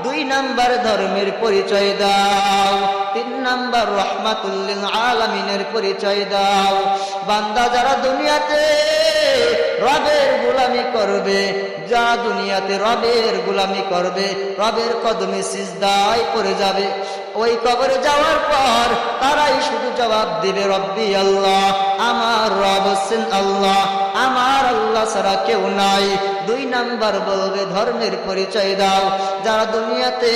2 নাম্বার ধর্মের পরিচয় দাও, 3 নাম্বার রাহমাতুল লিল আলামিনের পরিচয় দাও। বান্দা যারা দুনিয়াতে রবের গোলামি করবে, যারা দুনিয়াতে রবের গোলামি করবে, রবের কদমে সিজদায় পড়ে যাবে, ওই কবরে যাওয়ার পর তারাই শুধু জবাব দিবে, রব্বি আল্লাহ, আমার রব হচ্ছেন আল্লাহ, আমার আল্লাহ ছাড়া কেউ নাই। 2 নাম্বার বলবে ধর্মের পরিচয় দাও। যারা দুনিয়াতে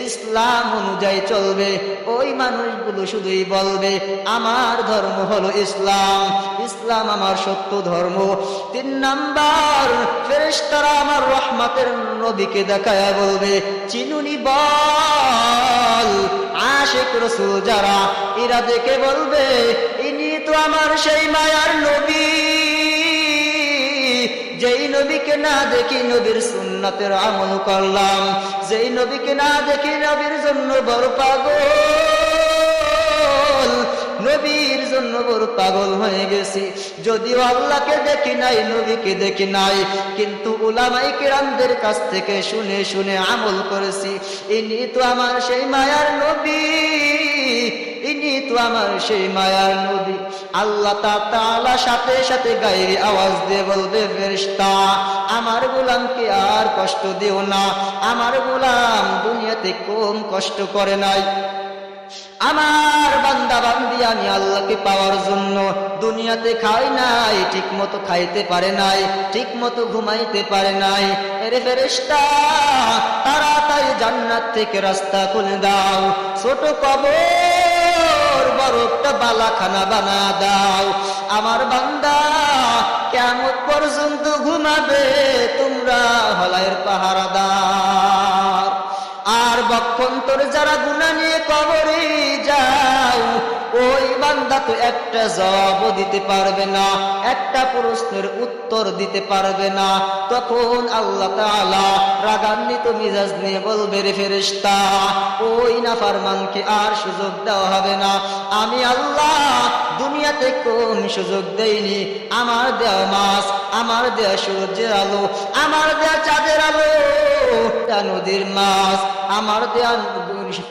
ইসলাম অনুযায়ী চলবে, ওই মানুষগুলো শুধুই বলবে, আমার ধর্ম হলো ইসলাম, ইসলাম আমার সত্য ধর্ম। 3 নাম্বার ফেরেশতারা আমার রহমতের নবীকে দেখায়া বলবে, চিনুনি বল। আশিক রাসূল যারা, এরা দেখে বলবে, ইনি তো আমার সেই মায়ার নবী, যেই নবীকে না দেখি নবীর সুন্নাতের আমল করলাম, যেই নবীকে না দেখি নবীর জন্য বড় পাগল, নবীর জন্য বড় পাগল হয়ে গেছি। যদিও আল্লাহকে দেখি নাই, নবীকে দেখি নাই, কিন্তু উলামায়ে কিরামদের কাছ থেকে শুনে শুনে আমল করেছি। ইনি তো আমার সেই মায়ার নবী, ইনি তো আমার সেই মায়ার নবী। আল্লাহ তাআলা সাথে সাথে গায়েবী আওয়াজ দিয়ে বলবে, ফেরেশতা আমার গোলামকে আর কষ্ট দিও না, আমার গোলাম দুনিয়াতে কম কষ্ট করে নাই। আমার বান্দা বান্দি আমি আল্লাহকে পাওয়ার জন্য দুনিয়াতে খাই নাই, ঠিক মতো খাইতে পারে নাই, ঠিক মতো ঘুমাইতে পারে নাই। এরে ফেরেশতা তাড়াতাড়ি জান্নাত থেকে রাস্তা খুলে দাও, ছোট কবর বড় একটা বালাখানা বানা দাও। আমার বান্দা কিয়ামত পর্যন্ত ঘুমাবে, তোমরা হলায়ের পাহারাদার। আর বক্ষন্তর যারা গুনাহ নিয়ে কবরে যাও, ওই বান্দা তো একটা জবাবও দিতে পারবে না, একটা প্রশ্নের উত্তর দিতে পারবে না। তখন আল্লাহ তাআলা রাগান্বিত মিজাজ নিয়ে বলবে, রে ফেরেশতা, ওই নাফরমানকে আর সুযোগ দেওয়া হবে না। আমি আল্লাহ দুনিয়াতে কোন সুযোগ দেইনি? আমার দেয়া মাছ, আমার দেয়া সূর্যের আলো, আমার দেয়া চাঁদের আলো, নদীর মাছ, আমার দেয়া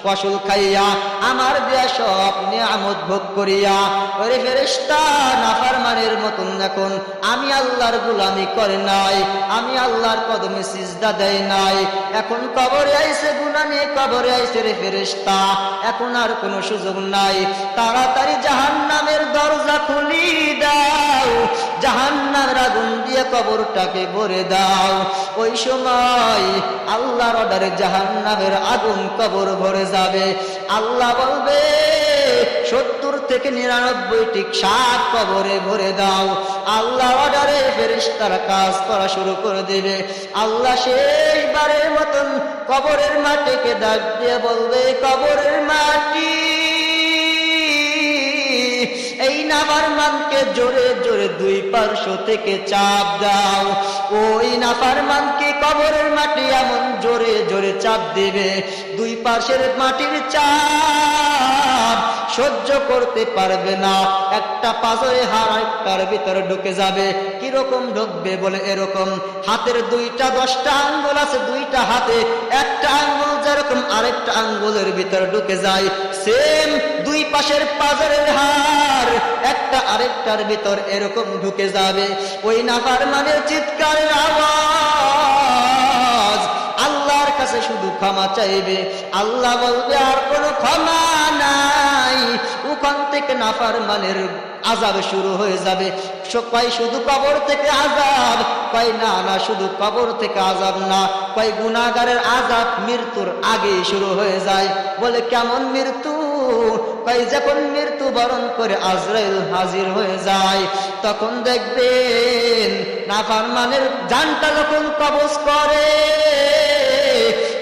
ফসল খাইয়া, আমার দেয়া সব নিয়ামত ভোগ করিয়া, ওরে ফেরেশতা নাফরমানের মতন এখন আমি আল্লাহর গোলামি করে নাই, আমি আল্লাহর কদমে সিজদা দেয় নাই, এখন কবরে আইছে গুনাহ নিয়ে কবরে আইছে, রে ফেরেশতা এখন আর কোনো সুযোগ নাই, তাড়াতাড়ি জাহান্নামের দরজা খুলি দাও, জাহান্নামের আগুন দিয়ে কবরটাকে ভরে দাও। ওই সময় আল্লাহর অর্ডারে জাহান্নামের আগুন কবর ভরে যাবে। আল্লাহ বলবে 70 থেকে 99টি সাপ কবরে ভরে দাও। আল্লাহ অর্ডারে ফেরেশতারা কাজ করা শুরু করে দেবে। আল্লাহ শেষবারের মতন কবরের মাটিকে ডাক দিয়ে বলবে, কবরের মাটি, এই নাফরমানকে জোরে জোরে দুই পার্শ্ব থেকে চাপ দাও। ওই নাফরমানকে কবরের মাটি এমন জোরে জোরে চাপ দেবে, দুই পাশের মাটির চাপ সহ্য করতে পারবে না, একটা পাথরে হাড় একটার ভিতরে ঢুকে যাবে। কিরকম ঢুকবে বলে, এরকম হাতের 10টা আঙ্গুল আছে, 2টা হাতে একটা আঙ্গুল যেরকম আরেকটা আঙ্গুলের ভিতরে ঢুকে যায়, সেম দুই পাশের পাথরের হাড় একটা আরেকটার ভিতর এরকম ঢুকে যাবে। ওই নাফরমানের চিৎকারের আওয়াজ আল্লাহর কাছে শুধু ক্ষমা চাইবে। আল্লাহ বলবে, আর কোনো ক্ষমা নাই। ওখান থেকে নাফরমানের আযাব শুরু হয়ে যাবে। কয় শুধু কবর থেকে আযাব? কয় না না, শুধু কবর থেকে আযাব না, কয় গুনাহগারের আযাব মৃত্যুর আগেই শুরু হয়ে যায়। বলে কেমন মৃত্যু? কয় যখন মৃত্যু বরণ করে আজরাইল হাজির হয়ে যায়, তখন দেখবেন নাফরমানের জানটা যখন কবজ করে,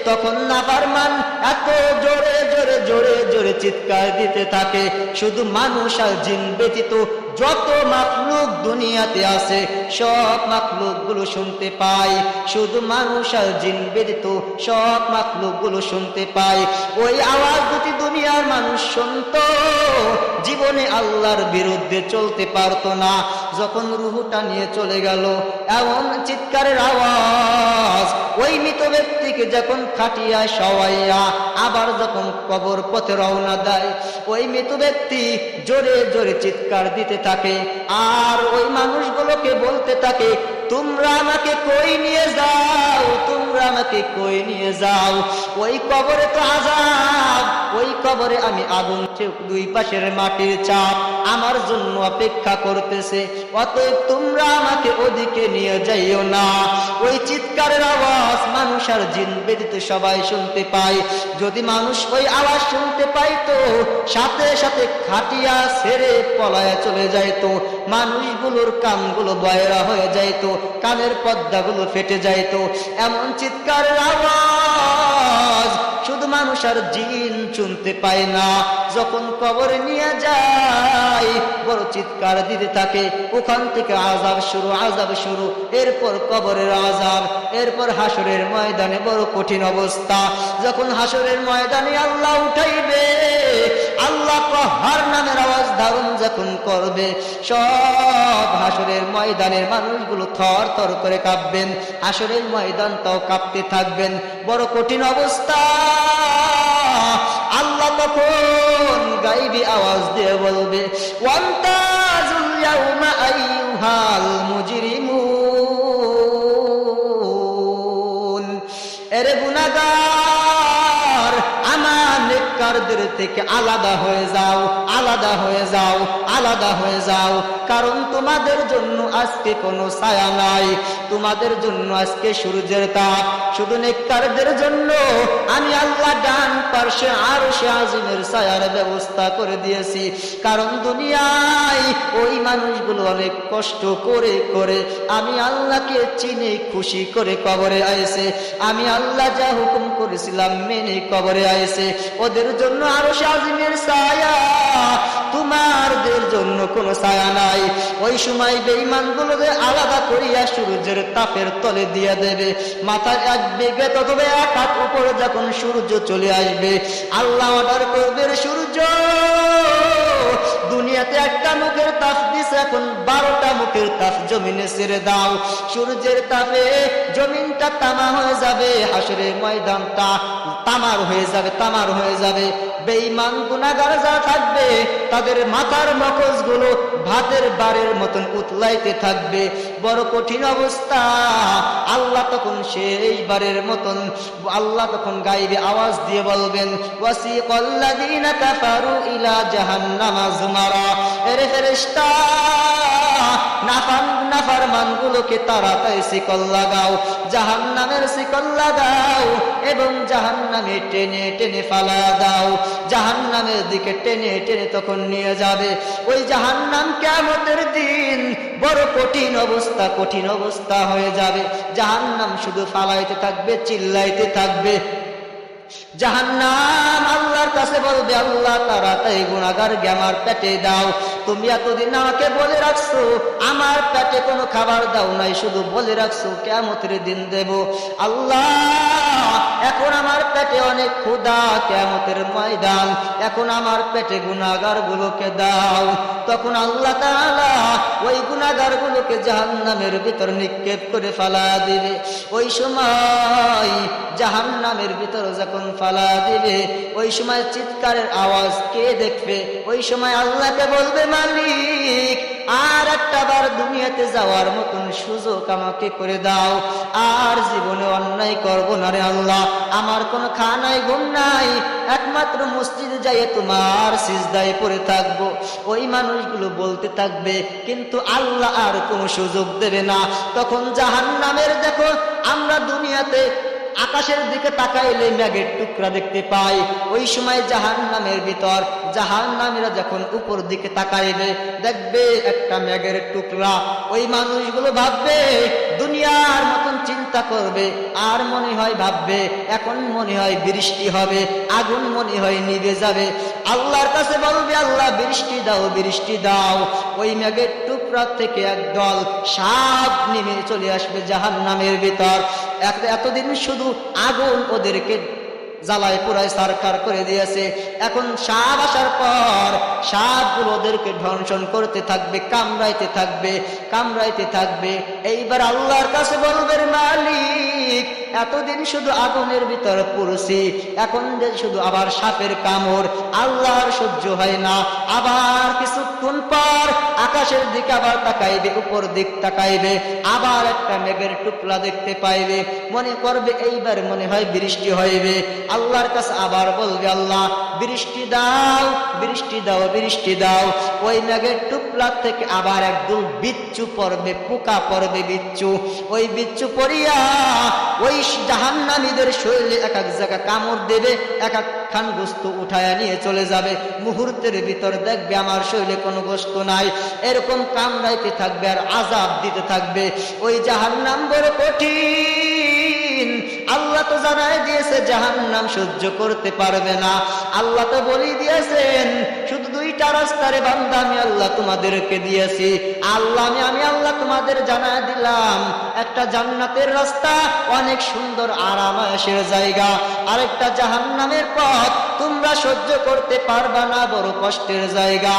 তখন নাফরমান এত জোরে জোরে জোরে জোরে চিৎকার দিতে থাকে, শুধু মানুষ আর জিন ব্যতীত যত মাখলুক দুনিয়াতে আছে সব মাখলুক গুলো শুনতে পায়, শুধু মানুষ আর জিন ব্যতীত সব মাখলুক গুলো শুনতে পায়। ওই আওয়াজ দুটি দুনিয়ার মানুষ শুনতো, জীবনে আল্লাহর বিরুদ্ধে চলতে পারতো না। যখন রুহুটা নিয়ে চলে গেল, এমন চিৎকারের আওয়াজ ওই মৃত ব্যক্তিকে যখন খাটিয়া শোয়াইয়া আবার যখন কবর পথে রওনা দেয়, ওই মৃত ব্যক্তি জোরে জোরে চিৎকার দিতে থাকে, আর ওই মানুষগুলোকে বলতে থাকে, তোমরা আমাকে কই নিয়ে যাও, তোমরা আমাকে কই নিয়ে যাও। ওই কবরে তো আযাব, ওই কবরে আমি আগুন, দুই পাশের মাটির চাপ আমার জন্য অপেক্ষা করতেছে, অতএব তোমরা আমাকে ওদিকে নিয়ে যাইও না। ওই চিৎকারের আওয়াজ মানুষ আর জিন ব্যতীত সবাই শুনতে পায়। যদি মানুষ ওই আওয়াজ শুনতে পাইতো, সাথে সাথে খাটিয়া ছেড়ে পলায়া চলে যাইতো, মানুষগুলোর কানগুলো বয়রা হয়ে যাইতো, কানের পর্দাগুলো ফেটে যাইতো। এমন চিৎকারের আওয়াজ শুধু মানুষ আর জিন শুনতে পায় না। যখন কবরে নিয়ে যায়, বড় চিৎকার দিতে থাকে, ওখান থেকে আযাব শুরু, আযাব শুরু, এরপর কবরের আযাব, এরপর হাসরের ময়দানে বড় কঠিন অবস্থা। যখন হাসরের ময়দানে আল্লাহ উঠাইবে, আল্লাহ কাহার নামের আওয়াজ ধারণ যখন করবে, সব হাসরের ময়দানের মানুষগুলো থর থর করে কাঁপবেন, হাসরের ময়দানটাও কাঁপতে থাকবেন, বড় কঠিন অবস্থা। আল্লাহ তখন গাইবি আওয়াজ দিয়ে বলবে, ওয়ান্তাজুল ইয়াউমা আইয়ুহাল মুজরিমুন, এরে গুনাহগার আমার নেককারদের থেকে আলাদা হয়ে যাও, আলাদা হয়ে যাও, আলাদা হয়ে যাও, কারণ তোমাদের জন্য আজকে কোনো ছায়া নাই, তোমাদের জন্য আজকে সূর্যের তাপ। শুধু নেককারদের জন্য আমি আল্লাহ ডান পার্শ্বে আরশে আজিমের ছায়ার ব্যবস্থা করে দিয়েছি, কারণ দুনিয়ায় ওই মানুষগুলো অনেক কষ্ট করে করে আমি আল্লাহকে চিনে খুশি করে কবরে আইছে। আমি আল্লাহ যা হুকুম করেছিলাম মেনে কবরে আইছে, ওদের জন্য আরশে আজিমের ছায়া, তোমাদের জন্য কোনো ছায়া নাই। ওই সময় বেঈমানগুলোকে আলাদা করিয়া সূর্যের তাপের তলে দিয়ে দেবে। মাথার এক বিঘত অথবা এক হাত উপরে যখন সূর্য চলে আসবে, আল্লাহ অর্ডার করবে, সূর্য দুনিয়াতে একটা মুখের তাপ দিছে, এখন 12টা মুখের তাপ জমিনে ছেড়ে দাও। সূর্যের তাপে জমিনটা তামা হয়ে যাবে, হাসরের ময়দানটা তামার হয়ে যাবে, তামার হয়ে যাবে। বেঈমান গুনাহগার যারা থাকবে তাদের মাথার মগজগুলো ভাতের বারের মতন উতলাইতে থাকবে, বড় কঠিন অবস্থা। আল্লাহ তখন সেইবারের মতন, আল্লাহ তখন গাইবে আওয়াজ দিয়ে বলবেন, ওয়াসিকাল্লাযীনা কাফারু ইলা জাহান্নামা যুমারা, এরে ফেরেশতা নাফরমানগুলোকে তাড়াতাড়ি শিকল লাগাও, জাহান্নামের শিকল লাগাও এবং জাহান্নামে টেনে টেনে ফালা দাও। জাহান্নামের দিকে টেনে টেনে তখন নিয়ে যাবে। ওই জাহান্নাম কিয়ামতের দিন বড় কঠিন অবস্থা, কঠিন অবস্থা হয়ে যাবে। জাহান্নাম শুধু ফালাইতে থাকবে, চিল্লাইতে থাকবে। জাহান্নাম আল্লাহর কাছে বলবে, আল্লাহ তাড়াতাড়ি গুনাহগারকে আমার পেটে দাও। তুমি এতদিন আমাকে বলে রাখছো আমার পেটে কোনো খাবার দাও নাই, শুধু বলে রাখছো কিয়ামতের দিন দেব। আল্লাহ এখন আমার পেটে অনেক ক্ষুধা, কিয়ামতের ময়দান, এখন আমার পেটে গুনাহগার গুলোকে দাও। তখন আল্লাহ তাআলা ওই গুনাহগার গুলোকে জাহান্নামের ভিতর নিক্ষেপ করে ফালা দিবে। ওই সময় জাহান্নামের ভিতর যখন ফালা দিবে, ওই সময় চিৎকারের আওয়াজ কে দেখবে? ওই সময় আল্লাহকে বলবে, মালিক আর একটা বার দুনিয়াতে যাওয়ার মতন সুযোগ আমাকে করে দাও, আর জীবনে অন্যায় করব না রে আল্লাহ। আমার কোনো খাওয়া নাই, ঘুম নাই, একমাত্র মসজিদে যাইয়ে তোমার সিজদায় পড়ে থাকবো। ওই মানুষগুলো বলতে থাকবে, কিন্তু আল্লাহ আর কোনো সুযোগ দেবে না। তখন জাহান্নামের, দেখো আমরা দুনিয়াতে আকাশের দিকে তাকাইলে মেঘের টুকরা দেখতে পাই, ওই সময় জাহান্নামের ভিতর জাহান্নামীরা যখন উপর দিকে তাকাইবে দেখবে একটা মেঘের টুকরা। ওই মানুষগুলো ভাববে, দুনিয়ার মতন চিন্তা করবে, আর মনে হয় ভাববে এখন মনে হয় বৃষ্টি হবে, আগুন মনে হয় নিভে যাবে। আল্লাহর কাছে বলবে, আল্লাহ বৃষ্টি দাও, বৃষ্টি দাও। ওই মেঘের টুকরা থেকে একদল সাপ নেমে চলে আসবে জাহান্নামের ভিতর। এতদিন শুধু আগুন ওদেরকে জ্বালায় পুরায় সারকার করে দিয়েছে, এখন সাপ আসার পর সাপগুলো ওদেরকে ধ্বংসন করতে থাকবে, কামড়াইতে থাকবে, কামড়াইতে থাকবে। এইবার আল্লাহর কাছে বলবে, মালিক এতদিন শুধু আগুনের ভিতর পড়ছি, এখন যে শুধু আবার সাপের কামড়, আল্লাহর সহ্য হয় না। আবার কিছুক্ষণ পর আকাশের দিকে আবার তাকাইবে, উপর দিক তাকাইবে, আবার একটা মেঘের টুকরা দেখতে পাইবে, মনে করবে এইবার মনে হয় বৃষ্টি হইবে। আল্লাহর কাছে আবার বলবে, আল্লাহ বৃষ্টি দাও, বৃষ্টি দাও, বৃষ্টি দাও। ওই মেঘের টুকরা থেকে আবার একদম বিচ্ছু পড়বে, পোকা পড়বে, বিচ্ছু। ওই বিচ্ছু পড়িয়া ওই জাহান্নামীদের শরীরে এক এক জায়গা কামড় দেবে, এক এক খান গোস্ত উঠায়া নিয়ে চলে যাবে। মুহূর্তের ভিতর দেখবে আমার শরীরে কোনো গোস্ত নাই, এরকম কামড়াইতে থাকবে আর আযাব দিতে থাকবে। ওই জাহান্নাম বড় কঠিন। আল্লাহ তো জানাই দিয়েছে জাহান্নাম সহ্য করতে পারবে না। আল্লাহ তো বলি দিয়েছেন শুধু দুইটা রাস্তারে বান্দা আমি আল্লাহ তোমাদেরকে দিয়েছি। আমি আল্লাহ তোমাদের জানাই দিলাম, একটা জান্নাতের রাস্তা, অনেক সুন্দর আরামায়েশের জায়গা, আরেকটা জাহান্নামের পথ, তোমরা সহ্য করতে পারবা না, বড় কষ্টের জায়গা।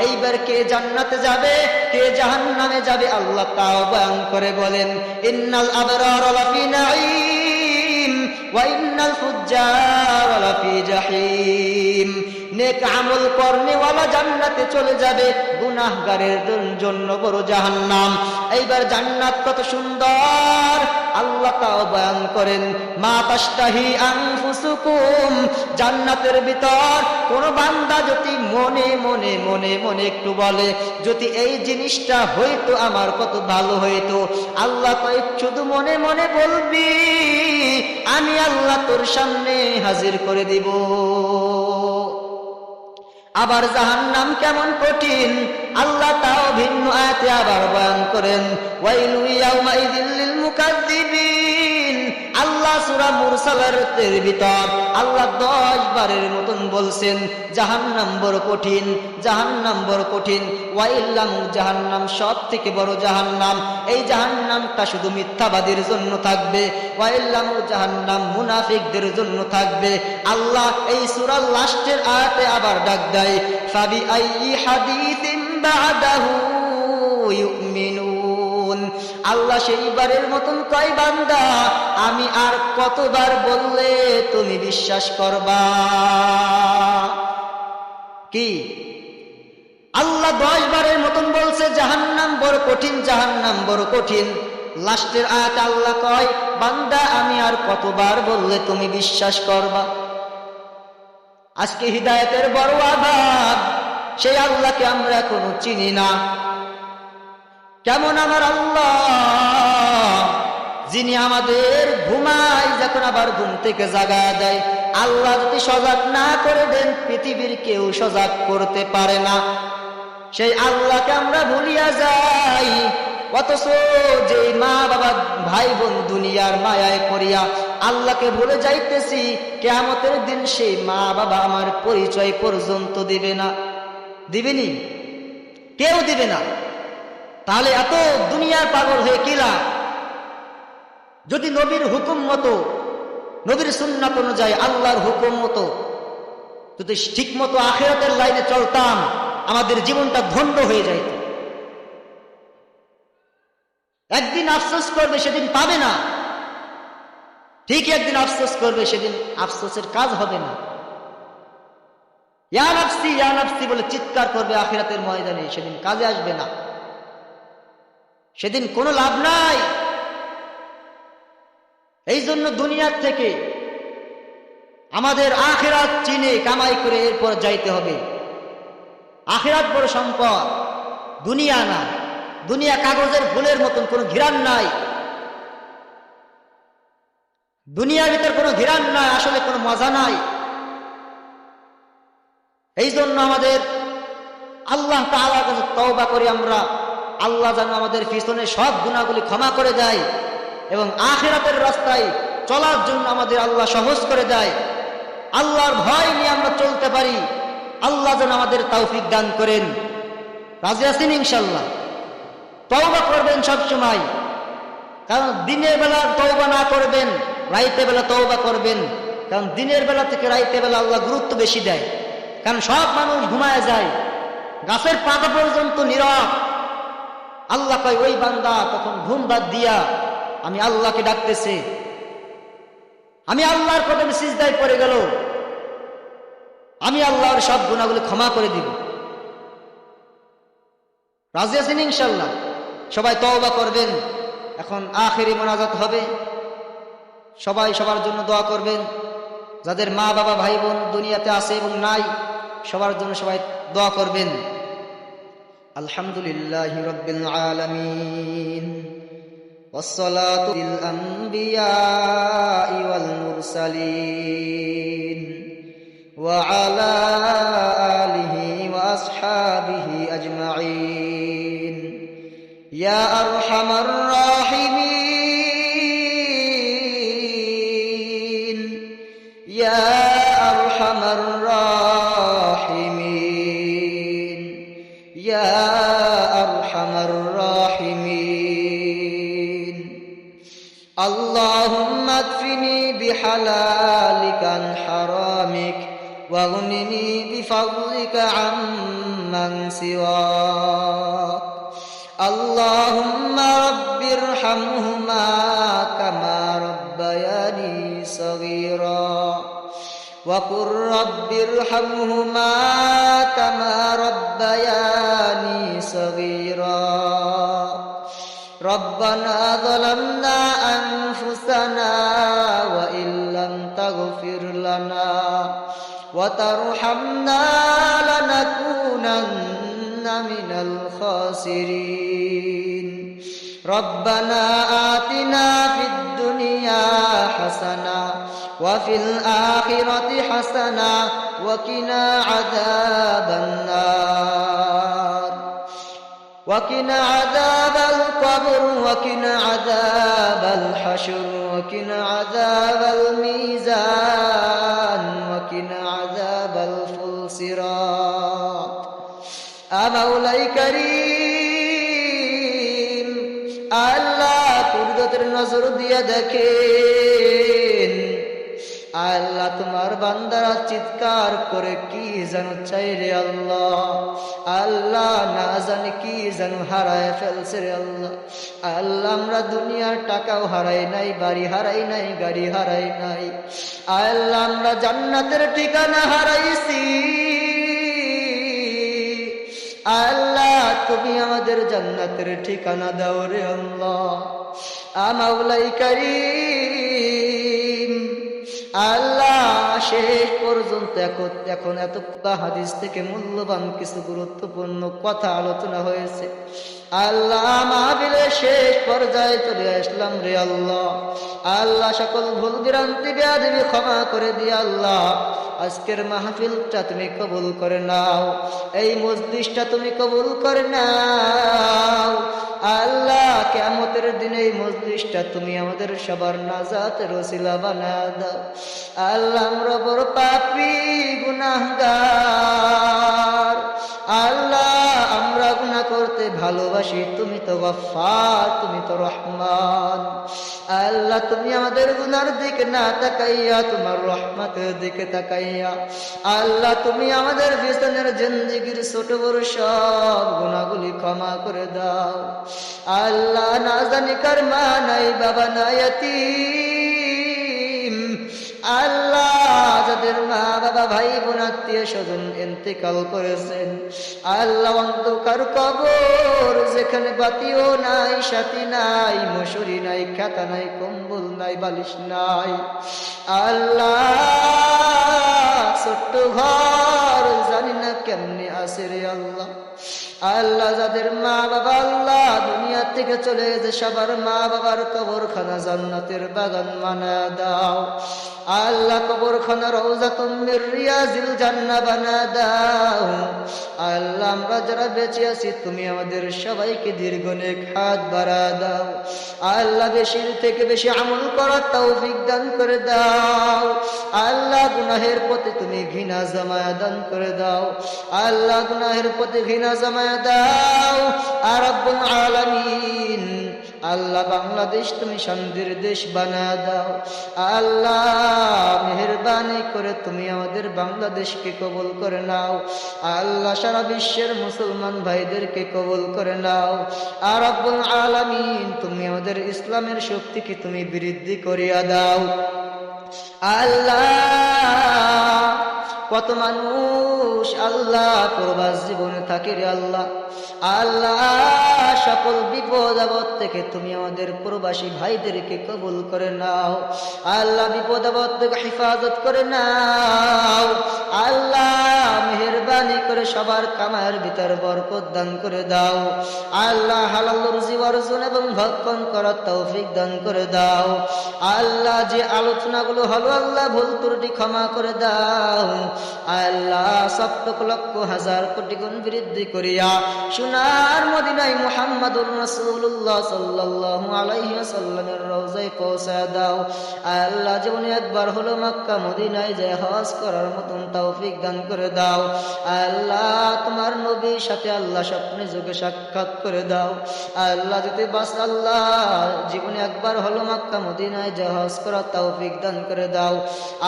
এইবার কে জান্নাতে যাবে, কে জাহান্নামে যাবে, আল্লাহ তাও বয়ান করে বলেন, ইন্নাল আবরার লাফি নাঈম ওয়া ইন্নাল ফুজ্জার লাফি জাহিম। নেক আমল করনেওয়ালা জান্নাতে চলে যাবে, গুনাহগারের জন্য বড় জাহান্নাম। এইবার জান্নাত কত সুন্দর আল্লাহ তাও বয়ান করেন, মা তাশতাহি আনফুসুকুম। জান্নাতের ভিতর কোন বান্দা যদি মনে মনে মনে মনে একটু বলে, যদি এই জিনিসটা হইতো আমার কত ভালো হইতো, আল্লাহ কয় শুধু মনে মনে বলবি, আমি আল্লাহ তোর সামনে হাজির করে দিব। আবার জাহান্নাম কেমন কঠিন আল্লাহ তাও ভিন্ন আয়াতে আবার বয়ান করেন, ওয়াইলু ইয়াউমাইযিল লিল মুকাজ্জিবিন। আল্লাহ সূরা মুরসালার ভিতর আল্লাহ 10 বারের মতন বলছেন জাহান্নাম বড় কঠিন, জাহান্নাম বড় কঠিন। ওয়াইল্লাম জাহান্নাম সব থেকে বড় জাহান্নাম, এই জাহান্নামটা শুধু মিথ্যাবাদীর জন্য থাকবে। ওয়াইল্লাম জাহান্নাম মুনাফিকদের জন্য থাকবে। আল্লাহ এই সূরার লাস্টের আয়াতে আবার ডাক দেয় ফাবি আইয়ি হাদিসিন বাদাহু ইউমিনুন। আল্লাহ সেইবারের মতন কয় বান্দা আমি আর কতবার বললে তুমি বিশ্বাস করবা? কি আল্লাহ 10 বারের মতন বলছে জাহান্নাম বড় কঠিন, জাহান্নাম বড় কঠিন। লাস্টের আয়াতে আল্লাহ কয় বান্দা আমি আর কতবার বললে তুমি বিশ্বাস করবা? আজকে হিদায়াতের বড় অভাব, সেই আল্লাহকে আমরা এখনো চিনি না। কেমন আমার আল্লাহ, যিনি আমাদের ঘুমাই যখন আবার ঘুম থেকে জাগায় দেয়। আল্লাহ যদি সজাগ না করে দেন পৃথিবীর কেউ সজাগ করতে পারে না। সেই আল্লাহকে আমরা ভুলিয়া যাই, অথচ যে মা বাবা ভাই বোন দুনিয়ার মায়ায় পড়িয়া আল্লাহকে ভুলে যাইতেছি, কিয়ামতের দিন সেই মা বাবা আমার পরিচয় পর্যন্ত দিবে না। দিবেনি? কেউ দিবে না। তাহলে এত দুনিয়ার পাগল হয়ে কি লাভ? যদি নবীর হুকুম মতো, নবীর সুন্নাত অনুযায়ী আল্লাহর হুকুম মতো যদি ঠিক মতো আখিরাতের লাইনে চলতাম, আমাদের জীবনটা ধন্য হয়ে যাইত। একদিন আফসোস করবে, সেদিন পাবে না। ঠিক একদিন আফসোস করবে, সেদিন আফসোসের কাজ হবে না। ইয়া নাফসি ইয়া নাফসি বলে চিৎকার করবে আখিরাতের ময়দানে, সেদিন কাজে আসবে না, সেদিন কোনো লাভ নাই। এই জন্য দুনিয়ার থেকে আমাদের আখিরাত চিনে কামাই করে এরপর যাইতে হবে। আখিরাত বড় সম্পদ, দুনিয়া না। দুনিয়া কাগজের ফুলের মতন কোনো ঘিরান নাই, দুনিয়ার ভিতর কোনো ঘিরান নাই, আসলে কোনো মজা নাই। এই জন্য আমাদের আল্লাহ তাআলার কাছে তওবা করি আমরা, আল্লাহ যেন আমাদের পিছনে সব গুনাহগুলি ক্ষমা করে দেয় এবং আখিরাতের রাস্তায় চলার জন্য আমাদের আল্লাহ সহজ করে দেয়। আল্লাহর ভয় নিয়ে আমরা চলতে পারি, আল্লাহ যেন আমাদের তৌফিক দান করেন। রাজি আছেন ইনশাআল্লাহ? তওবা করবেন সব সময়, কারণ দিনের বেলা তওবা না করবেন, রাইতে বেলা তওবা করবেন। কারণ দিনের বেলা থেকে রাইতে বেলা আল্লাহ গুরুত্ব বেশি দেয়, কারণ সব মানুষ ঘুমায় যায়, গাছের পাতা পর্যন্ত নীরব। আল্লাহ কয় ওই বান্দা তখন ঘুম বাদ দিয়া আমি আল্লাহকে ডাকতেছে, আমি আল্লাহর কদমে সিজদায় পড়ে গেল, আমি আল্লাহর সব গুনাহগুলো ক্ষমা করে দিব। রাজি আছেন ইনশাআল্লাহ? সবাই তওবা করবেন। এখন আখেরি মোনাজাত হবে, সবাই সবার জন্য দোয়া করবেন। যাদের মা বাবা ভাই বোন দুনিয়াতে আছে এবং নাই, সবার জন্য সবাই দোয়া করবেন। আলহামদুলিল্লাহি রাব্বিল আলামিন والصلاة للأنبياء والمرسلين وعلى آله وأصحابه أجمعين يا أرحم الراحمين يا أرحم الراحمين يا أرحم الراحمين اللهم اكفني بحلالك عن حرامك واغنني بفضلك عمن سواك اللهم رب ارحمهما كما ربياني صغيرا وقل رب ارحمهما كما ربياني صغيرا ربنا ظلمنا أنفسنا وإن لم تغفر لنا وترحمنا لنكونن من الخاسرين ربنا آتنا في الدنيا حسنة وفي الآخرة حسنة وقنا عذاب النار وقنا عذاب القبر وقنا عذاب الحشر وقنا عذاب الميزان وقنا عذاب الفلسرات مولاي করিম আল্লাহ কুদরতের নজর দিয়ে দেখেন আল্লাহ তোমার বান্দারা চিৎকার করে কি যেন চাই রে আল্লাহ আল্লাহ না জানি কি যেন হারায় ফেলছে রে আল্লাহ আল্লাহ আমরা দুনিয়ার টাকাও হারাই নাই বাড়ি হারাই নাই গাড়ি হারাই নাই আল্লাহ আমরা জান্নাতের ঠিকানা হারাইছি আল্লাহ তুমি আমাদের জান্নাতের ঠিকানা দাও রে আল্লাহ মাওলাই করিম আল্লাহ শেষ পর্যন্ত এখন এত হাদিস থেকে মূল্যবান কিছু গুরুত্বপূর্ণ কথা আলোচনা হয়েছে আল্লাহ মাহফিলের শেষ পর্যায়ে চলে আসলাম রে আল্লাহ আল্লাহ সকল ভুল ভ্রান্তি বেয়াদবি ক্ষমা করে দিয়ে আল্লাহ আজকের মাহফিলটা তুমি কবুল করে নাও এই মজলিসটা তুমি কবুল করে নাও আল্লাহ কিয়ামতের দিনে এই মজলিসটা তুমি আমাদের সবার নাজাতের ওসিলা বানায় দাও আল্লাহ আমরা বড় পাপী গুনাহগার আল্লাহ আমরা গুনাহ করতে ভালোবাসি তুমি তো গফফার তুমি তো রহমান আল্লাহ তুমি আমাদের গুনার দিকে না তাকাইয়া তোমার রহমতের দিকে তাকাইয়া আল্লাহ তুমি আমাদের পিছনের জিন্দেগির ছোট বড় সব গুনাহগুলি ক্ষমা করে দাও আল্লাহ না জানি কার মা নাই বাবা নাই ইয়াতীম আল্লাহ যাদের মা বাবা ভাই বোন আত্মীয় স্বজন ইন্তেকাল করেছেন আল্লাহ অন্ধকার কবর যেখানে বাতিও নাই সাথী নাই মশুরি নাই খাতা নাই কম্বল নাই বালিশ নাই আল্লাহ ছোট্ট ঘর জানি না কেমনে আছে রে আল্লাহ আল্লাহ যাদের মা বাবা আল্লাহ দুনিয়া থেকে চলে গেছে সবার মা বাবার কবরখানা জান্নাতের বাগান বানায় দাও আল্লাহ কবরখানা রওজাতুম মির রিয়াজিল জান্নাহ বানায় দাও আল্লাহ আমরা যারা বেঁচে আছি তুমি আমাদের সবাইকে দীর্ঘ নেক হায়াত বাড়ায় দাও আল্লাহ বেশি থেকে বেশি আমল করার তৌফিক দান করে দাও আল্লাহ গুনাহের প্রতি তুমি ঘৃণা জমায়া দান করে দাও আল্লাহ গুনাহের প্রতি ঘৃণা জমায়া দাও আর রব্বুল আলামিন আল্লাহ বাংলাদেশ তুমি শান্তির দেশ বানায় দাও আল্লাহ মেহেরবানি করে তুমি আমাদের বাংলাদেশকে কবুল করে নাও আল্লাহ সারা বিশ্বের মুসলমান ভাইদেরকে কবুল করে নাও আর রব্বুল আলামিন তুমি আমাদের ইসলামের শক্তিকে তুমি বৃদ্ধি করিয়া দাও আল্লাহ কত মানুষ আল্লাহ প্রবাস জীবনে থাকে রে আল্লাহ আল্লাহ সকল বিপদ আপদ থেকে তুমি আমাদের প্রবাসী ভাইদেরকে কবুল করে নাও আল্লাহ বিপদ আপদ থেকে হেফাজত করে নাও আল্লাহ মেহেরবানি করে সবার কামায়ের ভিতর বরকত দান করে দাও আল্লাহ হালাল রুজি অর্জন এবং ভক্ষণ করার তৌফিক দান করে দাও আল্লাহ যে আলোচনাগুলো হলো আল্লাহ ভুল ত্রুটি ক্ষমা করে দাও আল্লাহ সপ্তক লক্ষ হাজার কোটি গুণ বৃদ্ধি করিয়া সোনার মদিনায় মুহাম্মদুর রাসূলুল্লাহ সাল্লাল্লাহু আলাইহি ওয়াসাল্লামের রওজায় পৌঁছায় দাও আল্লাহ জীবনে একবার হলো মক্কা মদিনায় যায় হজ করার মতন তৌফিক দান করে দাও আল্লাহ তোমার নবীর সাথে আল্লাহ স্বপ্নে যোগে সাক্ষাৎ করে দাও আল্লাহ যদি বাস আল্লাহ জীবনে একবার হলো মক্কা মদিনায় যায় হজ করার তৌফিক দান করে দাও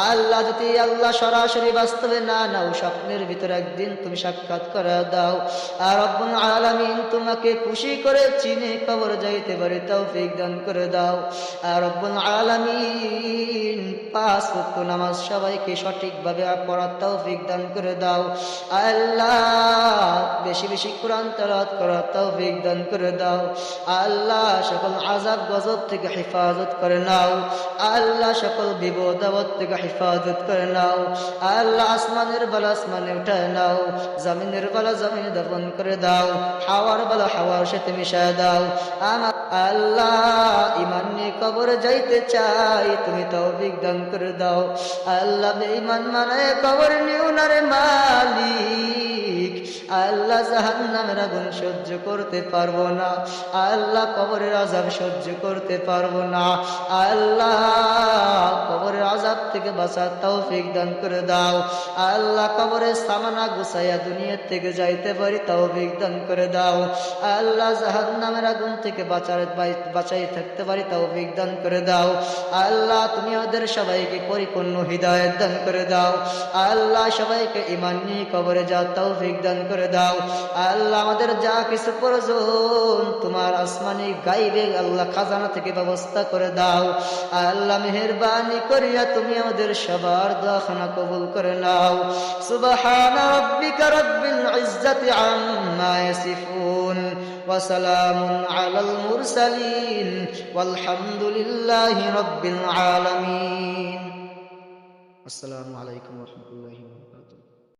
আল্লাহ যদি আল্লাহ সরাসরি বাস্তবে না নাও স্বপ্নের ভিতরে একদিন তুমি সাক্ষাৎ করে দাও আর রব্বুল আলামিন তোমাকে খুশি করে চিনে কবর যাইতে পারে তৌফিক দান করে দাও আর রব্বুল আলামিন পাঁচ ওয়াক্ত নামাজ সবাইকে সঠিকভাবে পড়ার তৌফিক দান করে দাও আল্লাহ বেশি বেশি কোরআন তেলাওয়াত করার তৌফিক দান করে দাও আল্লাহ সকল আযাব গজব থেকে হেফাজত করে নাও আল্লাহ সকল বিপদ আপদ থেকে হেফাজত করে নাও আল্লাহ আসমানের বালা আসমানে উঠায় নাও জমিনের বালা জমিনে দফন করে দাও হাওয়ার বালা হাওয়ার সাথে মিশায় দাও আমার আল্লাহ ঈমান নিয়ে কবরে যাইতে চাই তুমি তৌফিক দান করে দাও আল্লাহ বেঈমান মানে কবর নিও না রে মালিক আল্লাহ জাহান্নামের আগুন সহ্য করতে পারবো না, আল্লাহ কবরের আযাব সহ্য করতে পারবো না। আল্লাহ কবরের আযাব থেকে বাঁচার তৌফিক দান করে দাও। আল্লাহ কবরের সামানা গুছাইয়া দুনিয়া থেকে যাইতে পারি তৌফিক দান করে দাও। আল্লাহ জাহান্নামের আগুন থেকে বাঁচাই থাকতে পারি তৌফিক দান করে দাও। আল্লাহ তুমি আমাদের সবাইকে পরিপূর্ণ হিদায়াত দান করে দাও। আল্লাহ সবাইকে ঈমান নিয়ে কবরে যাওয়ার তৌফিক দান করে দাও। আল্লাহ আমাদের যা কিছু প্রয়োজন তোমার আসমানি গাইবে আল্লাহ খাজানা থেকে ব্যবস্থা করে দাও। আল্লাহ মেহেরবানি করিয়া তুমি আমাদের সবার দোয়াখানা কবুল করে নাও। সুবহানা রাব্বিকা রাব্বিল ইজ্জাতি আম্মা ইয়াসিফুন ওয়া সালামুন আলাল মুরসালিন ওয়ালহামদুলিল্লাহি রাব্বিল আলামিন। আসসালামু আলাইকুম ওয়া রাহমাতুল্লাহ।